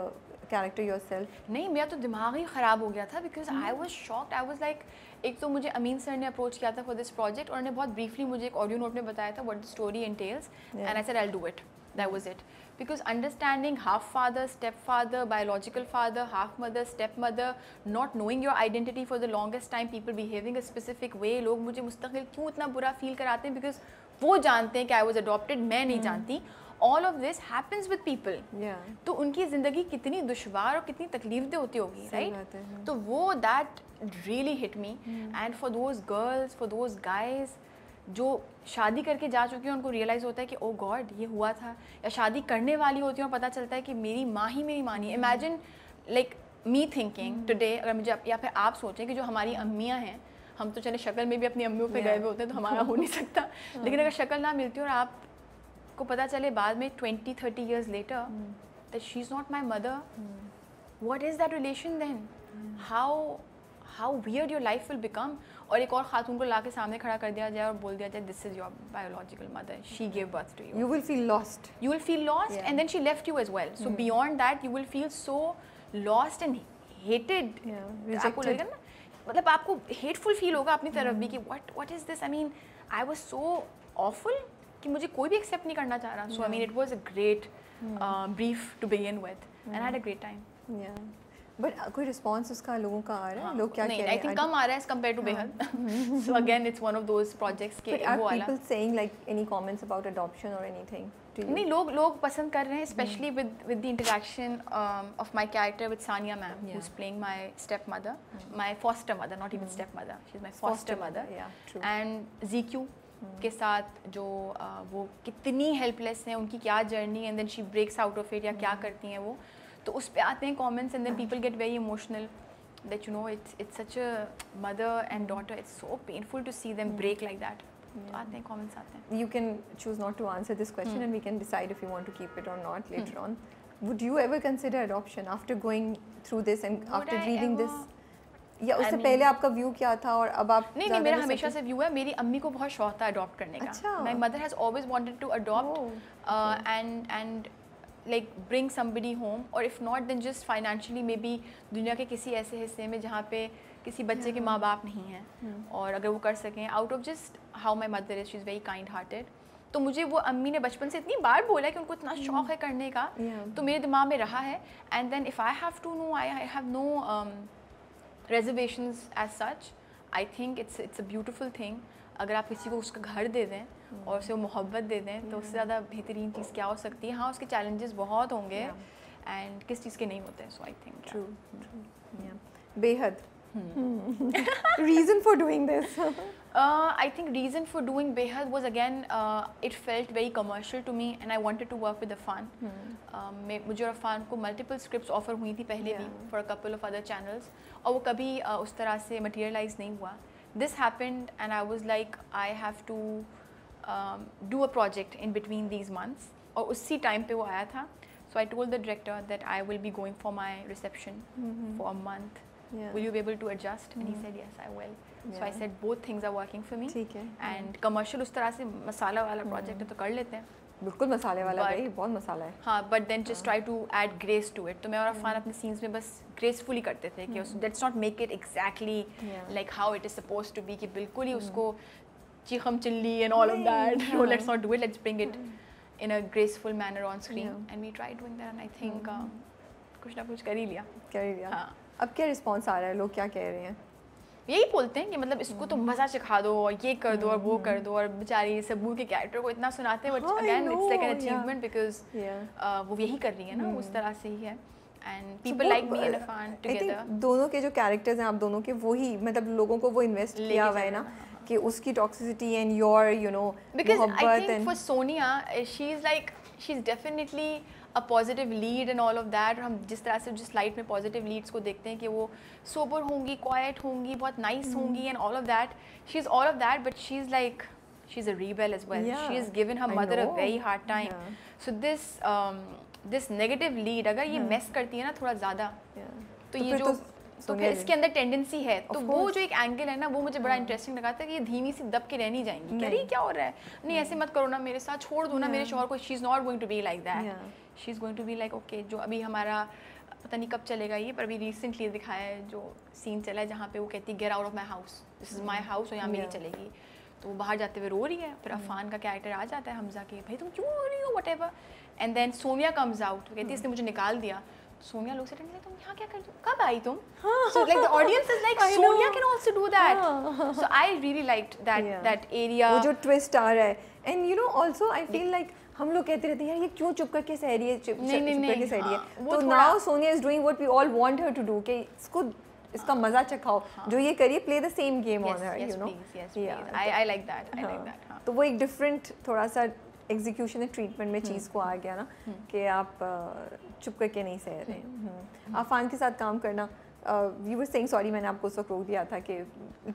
character yourself? नहीं, मेरा तो दिमाग ही ख़राब हो गया था because I was shocked. I was like, एक तो मुझे अमीन सर ने अप्रोच किया था फॉर दिस प्रोजेक्ट और उन्होंने बहुत ब्रीफली मुझे एक ऑडियो नोट में बताया था what the story एंटेल्स, and I said I will do it. That was it. Because understanding half father, stepfather, biological father, half mother, stepmother, not knowing your identity for the longest time, people behaving a specific way, लोग मुझे मुस्तकिल क्यों इतना बुरा feel कराते हैं because वो जानते हैं कि I was adopted, मैं नहीं जानती. All of this happens with people. तो उनकी ज़िंदगी कितनी दुश्वार और कितनी तकलीफदेह होती होगी, right? तो वो that really hit me. And for those girls, for those guys, जो शादी करके जा चुके हैं उनको रियलाइज़ होता है कि ओ गॉड ये हुआ था, या शादी करने वाली होती है और पता चलता है कि मेरी माँ ही मेरी माँ नहीं. Imagine like me thinking today, अगर मुझे या फिर आप सोचें कि जो हमारी अम्मियाँ हैं, हम तो चले शक्ल में भी अपनी अम्मियों पे गए हुए होते हैं तो हमारा हो नहीं सकता, लेकिन अगर शक्ल ना मिलती और आपको पता चले बाद में 20-30 years later that she is not my mother, what is that relation then? How weird your life will become. और एक और खातून को लाके सामने खड़ा कर दिया जाए और बोल दिया जाए this is your biological mother, she gave birth to you. You will feel lost. You will feel lost, and then she left you as well. So beyond that, you will feel so lost and hated. आपको लगेगा ना, मतलब आपको hateful feel होगा अपनी तरफ भी कि what is this? I mean, I was so awful कि मुझे कोई भी accept नहीं करना चाह रहा. So I mean, it was a great brief to begin with, and I had a great time. Yeah. But कोई रिस्पॉन्स उसका लोगों का आ रहा है? लोग क्या कह रहे हैं? आई थिंक कम आ रहा है एज कंपेयर टू बेहद. So again it's one of those projects के वो वाला. People saying like any comments about adoption और एनीथिंग? नहीं, लोग पसंद कर रहे हैं, specially with the interaction of my character with Sania ma'am, who is playing my step mother, my foster mother, not even step mother, she is my foster mother. And GQ के साथ जो वो कितनी हेल्पलेस हैं, उनकी क्या journey, and then she breaks out of it, या क्या करती हैं वो, तो उस पे आते हैं comments, and then people get very emotional that you know it's such a mother and daughter, it's so painful to see them break like that. आते हैं कमेंट्स आते हैं. You can choose not to answer this question and we can decide if you want to keep it or not later on. Would you ever consider adoption after going through this and after reading this? या उससे पहले आपका view क्या था और अब आप? नहीं, मेरा हमेशा से व्यू है. मेरी अम्मी को बहुत शौक था अडॉप्ट करने का. My mother has always wanted to adopt and like bring somebody home, or if not then just financially maybe दुनिया के किसी ऐसे हिस्से में जहाँ पे किसी बच्चे के माँ बाप नहीं हैं, और अगर वो कर सकें out of just how my mother is, she is very kind hearted. तो मुझे वो अम्मी ने बचपन से इतनी बार बोला कि उनको इतना शौक है करने का, तो मेरे दिमाग में रहा है. and then if I have to know, I have no reservations as such. I think it's a beautiful thing. अगर आप किसी को उसका घर दे दें और उसे मोहब्बत दे दें तो उससे ज़्यादा बेहतरीन चीज़ क्या हो सकती है. हाँ, उसके चैलेंजेस बहुत होंगे एंड किस चीज़ के नहीं होते हैं. So I think true. बेहद reason for doing this? I think reason for doing Behad was again it felt very commercial to me and I wanted to work with Irfan. मुझे और इरफान को multiple scripts offer हुई थी पहले भी for a couple of other channels, और वो कभी उस तरह से materialize नहीं हुआ. This happened and I was like I have to do a project in between these months, और उसी टाइम पे वो आया था. So I told the director that I will be going for my reception for a month. Will you be able to adjust? And he said yes, I will. So I said both things are working for me. And commercial उस तरह से मसाला वाला project है तो कर लेते हैं. बिल्कुल मसाले वाला भाई, बहुत मसाला है. हाँ, but then just try to add grace to it. तो मैं और अफान अपने scenes में बस gracefully करते थे कि let's not make it exactly like how it is supposed to be, कि बिल्कुल ही उसको चीखम chilli and all of that. No, let's not do it. Let's bring it in a graceful manner on screen. And we tried doing that and I think कुछ ना कुछ कर ही लिया. हाँ. अब क्या रिस्पॉन्स आ रहा है, लोग क्या कह रहे हैं? यही बोलते हैं कि मतलब इसको तो मज़ा सिखा दो और ये कर दो और वो कर दो, और बेचारी सबूर के कैरेक्टर को इतना सुनाते हैं, but again it's like an achievement because वो यही कर रही है ना, उस तरह से ही है। And people like me and Afan together, दोनों के जो कैरेक्टर्स हैं आप दोनों के, वही मतलब लोगों को वो इन्वेस्ट किया हुआ है ना कि उसकी toxicity and your you know मोहब्बत। And for Sonia she is definitely a positive lead and all of that. हम जिस तरह से जिस लाइट में पॉजिटिव लीड्स को देखते हैं कि वो सोबर होंगी, क्वाइट होंगी, बहुत नाइस होंगी and all of that, she is all of that, but she is like she is a rebel as well. She is given her mother a very hard time. So this negative lead अगर ये mess करती है ना थोड़ा ज़्यादा, तो ये जो तो फिर इसके अंदर टेंडेंसी है, तो वो जो एक एंगल है ना, वो मुझे बड़ा इंटरेस्टिंग लगा था कि ये धीमी सी दब के रह नहीं जाएंगी, कह रही क्या हो रहा है, नहीं ऐसे मत करो ना मेरे साथ, छोड़ दो ना मेरे शौहर को, she is not going to be like that, she is going to be like okay. जो अभी हमारा पता नहीं कब चलेगा ये, पर अभी रिसेंटली दिखाया है जो सीन चला है जहाँ पे वो कहती है get out of my house, this is my house, और यहाँ मेरी चलेगी, तो वो बाहर जाते हुए रो रही है, फिर अफान का कैरेक्टर आ जाता है हमजा के, भाई तुम क्यों रो रही हो whatever, and then Sonia comes out, कहती है इसने मुझे निकाल दिया। सोनिया लोग से तुम यहाँ क्या कर रही हो, कब आई तुम? So like the audience is like Sonia can also do that. So I really liked that area. वो जो twist आ रहा है, and you know also I feel like हम लोग कहते रहते हैं यार ये क्यों चुप करके सह रही है, चुप करके सह रही है, तो now Sonia is doing what we all want her to do कि इसको इसका मजा चखाओ, जो ये करिए, play the same game on her, you know. Yes, I like that. I like that. तो वो एक different थोड़ा सा एग्जीक्यूशन एंड ट्रीटमेंट में चीज़ को आ गया ना कि आप चुप करके नहीं सह रहे। अफान के साथ काम करना, you were saying, sorry मैंने आपको उस वक्त रोक दिया था कि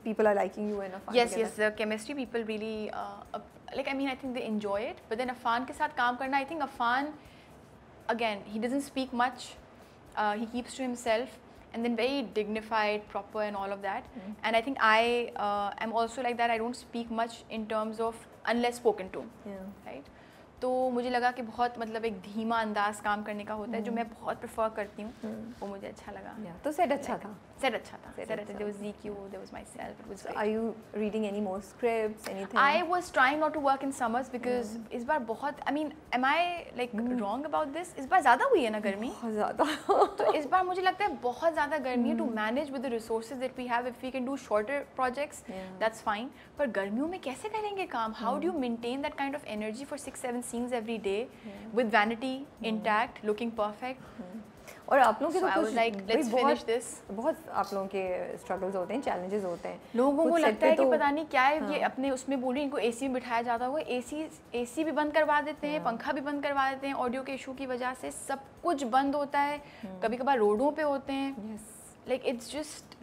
people are liking you and Afan yes the chemistry people really like I mean I think they enjoy it, but then Afan के साथ काम करना, I think Afan again he doesn't speak much, he keeps to himself and then very dignified, proper and all of that, and I think I am also like that, I don't speak much in terms of unless spoken to, right? तो मुझे लगा कि बहुत मतलब एक धीमा अंदाज काम करने का होता है जो मैं बहुत प्रेफर करती हूँ, वो मुझे अच्छा लगा। तो सेट अच्छा था, सेट अच्छा था, सेट अच्छा, there was ZQ, there was myself, it was great. Are you reading any more scripts, anything? I was trying not to work in summers because इस बार बहुत, I mean, am I like wrong about this? इस बार ज़्यादा हुई है ना गर्मी? बहुत ज़्यादा। तो इस बार मुझे लगता है बहुत ज़्यादा गर्मी है, to manage with the resources that we have, if we can do shorter projects, that's fine. पर गर्मियों में कैसे करेंगे काम? How do you maintain that kind of energy for 6-7 scenes every day with vanity intact, looking perfect? और आप लोगों के तो कुछ like let's finish this, बहुत आप लोगों के स्ट्रगल्स होते हैं, चैलेंजेस होते हैं, लोगों को लगता है कि पता नहीं क्या है, ये अपने उसमें बोल रही, इनको एसी में बिठाया जाता होगा, एसी भी बंद करवा देते हैं, पंखा भी बंद करवा देते हैं, ऑडियो के इशू की वजह से सब कुछ बंद होता है, कभी कभार रोडों पे होते हैं, like it's just,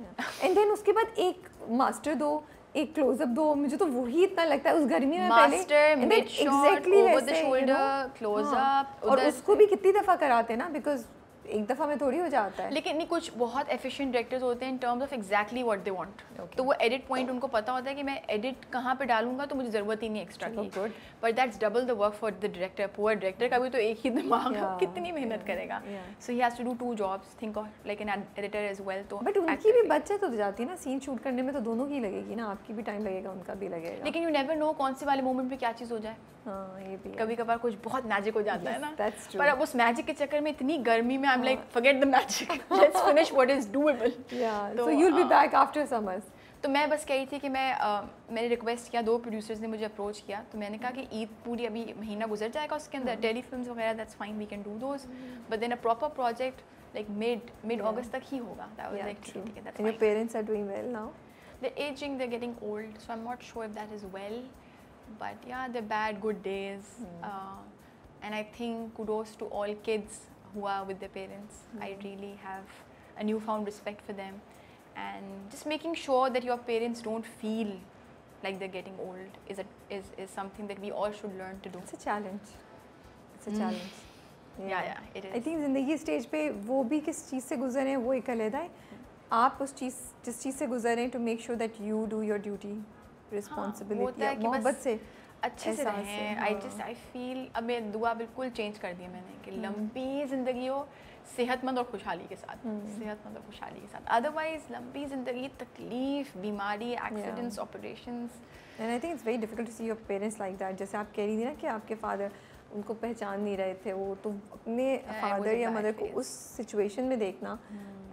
and then उसके बाद एक मास्टर दो, एक क्लोजअप दो, मुझे तो वही इतना लगता है उस गर्मी में, master mid shot, over the shoulder, close up, और उसको भी कितनी दफ़ा कराते हैं ना, बिकॉज एक दफ़ा में थोड़ी हो जाता है। लेकिन नहीं, कुछ बहुत एफिशिएंट डायरेक्टर्स होते हैं in terms of exactly what they want, तो वो एडिट पॉइंट उनको पता होता है कि मैं एडिट कहाँ पे डालूंगा, तो मुझे ज़रूरत ही नहीं एक्स्ट्रा की, but that's double the work for the director. Poor director का भी तो एक ही दिमाग है, कितनी मेहनत करेगा, so he has to do 2 jobs, think of like an editor as well. तो बट उनकी भी बचत हो जाती है ना, सीन शूट करने में तो दोनों की लगेगी ना, आपकी भी टाइम लगेगा, उनका भी लगेगा, लेकिन यू नेवर नो कौन से वाले मोमेंट पे क्या चीज़ हो जाए। हाँ, ये भी कभी कभार कुछ बहुत मैजिक हो जाता है ना, पर अब उस मैजिक के चक्कर में इतनी गर्मी में I am like forget the magic, let's finish what is doable. So you will be back after summers. तो मैं बस कही थी कि मैंने रिक्वेस्ट किया, 2 प्रोड्यूसर्स ने मुझे अप्रोच किया, तो मैंने कहा कि ईद पूरी अभी महीना गुजर जाएगा, उसके अंदर टेलीफिल्म्स वगैरह that's fine, we can do those, but then a proper project like mid August तक ही होगा। दैट वाज लाइक ठीक है, that's fine. Your parents are doing well now? They ageing, they getting old, so I am not sure if that is well, but yeah, they're bad, good days, and I think kudos to all kids who are with their parents. I really have a newfound respect for them, and just making sure that your parents don't feel like they're getting old is something that we all should learn to do. It's a challenge. It's a challenge. Yeah, it is. I think ज़िंदगी stage पे वो भी किस चीज़ से गुजरे हैं वो एक अलग है, आप उस चीज़ जिस चीज़ से गुजरे हैं, to make sure that you do your duty responsibility, मोहब्बत से अच्छे से रहें। आई फील अब मैं दुआ बिल्कुल चेंज कर दी है मैंने कि लंबी ज़िंदगी हो सेहतमंद और खुशहाली के साथ, सेहतमंद और खुशहाली के साथ, अदरवाइज लंबी ज़िंदगी तकलीफ, बीमारी, accidents, operations, and I think it's very difficult to see your parents like that. जैसे आप कह रही थी ना कि आपके फादर उनको पहचान नहीं रहे थे, वो तो अपने फादर या मदर को उस सिचुएशन में देखना,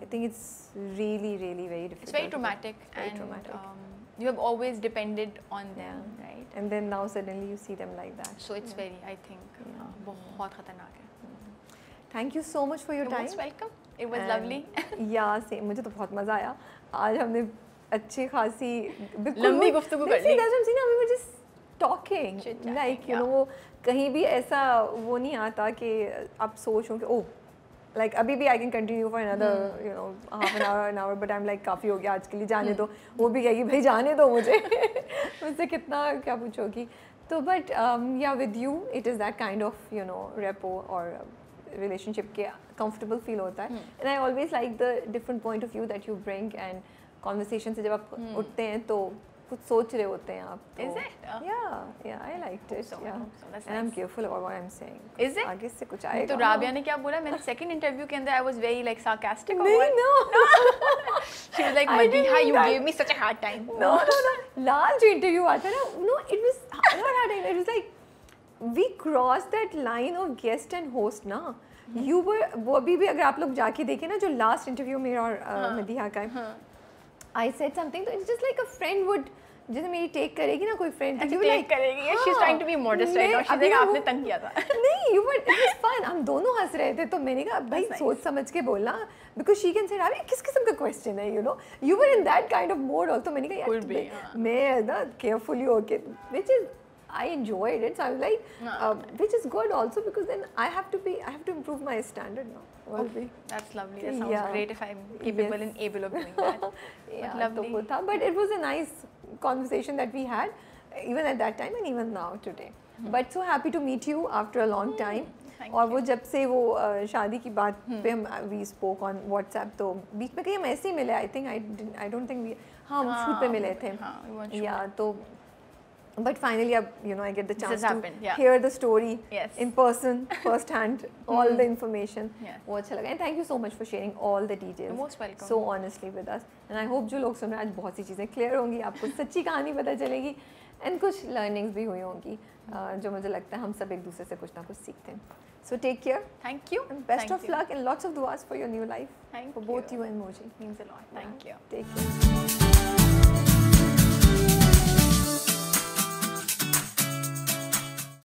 I think it's really very difficult. It's very traumatic. It's very traumatic. You have always depended on them, right? And then now suddenly you see them like that. So it's very, I think, बहुत खतरनाक है. Thank you so much for your time. You're most welcome. It was lovely. Yeah, same. मुझे तो बहुत मज़ा आया. आज हमने अच्छी खासी लंबी गुफ्तगू कर ली. That's what I'm saying. We were just talking. Like you know, कहीं भी ऐसा वो नहीं आता कि आप सोचो कि like अभी भी I can continue for another you know half an hour but I'm like काफ़ी हो गया आज के लिए जाने दो. वो भी कहेगी भाई जाने दो मुझे. मुझसे कितना क्या पूछोगी. तो but yeah, with you it is that kind of you know rapport or relationship के comfortable feel होता है. And I always like the different point of view that you bring and conversation से जब आप उठते हैं तो कुछ सोच रहे होते हैं आप. Is it? Yeah, I liked it. So, yeah. that's and I'm careful about what I'm saying. Is it? आगे से कुछ आएगा. तो राबिया ने क्या बोला? मेरे second interview के अंदर I was very like sarcastic. नहीं, no. She was like, Madiha, you gave me such a hard time. No. Last जो interview हुआ था ना, no, it was not hard time. It was like we crossed that line of guest and host ना. You were वो अभी भी अगर आप लोग जाके देखें ना जो last interview मेरा और मदीहा का है. I said something, so it's just like a friend would जैसे मेरी टेक करेगी ना कोई फ्रेंड तो टेक करेगी. She's trying to be modest right now. She's like आपने तंग किया था. नहीं, you were, it was fun. हम दोनों हंस रहे थे तो मैंने कहा भाई सोच समझ के बोलना because she can say Ravi किस किस्म का question है you know. You were in that kind of mode also. मैंने कहा यार मैं ना carefully होके which is I enjoyed it. So I was like, which is good also because then I have to improve my standard now. That's lovely. That sounds great if I'm capable and able of doing that. Yeah, lovely. But it was a nice conversation that we had, even at that time and even now today. But so happy to meet you after a long time. और वो जब से वो शादी की बात पे हम we spoke on WhatsApp तो बीच में कहीं हम ऐसे ही मिले. I don't think we हम शूट पे मिले थे. Yeah, तो but finally you know I get the chance to hear the story in person first hand all the information. वो अच्छा लगा and thank you so much for sharing all the details. You're most welcome. So honestly with us and I hope जो लोग सुन रहे हैं आज बहुत सी चीज़ें clear होंगी आपको सच्ची कहानी पता चलेगी and कुछ learnings भी हुई होंगी जो मुझे लगता है हम सब एक दूसरे से कुछ ना कुछ सीखते हैं. So take care. Thank you. And best of luck and lots of duas for your new life. Thank you. For both you and Moji. Means a lot. Thank you. Take care.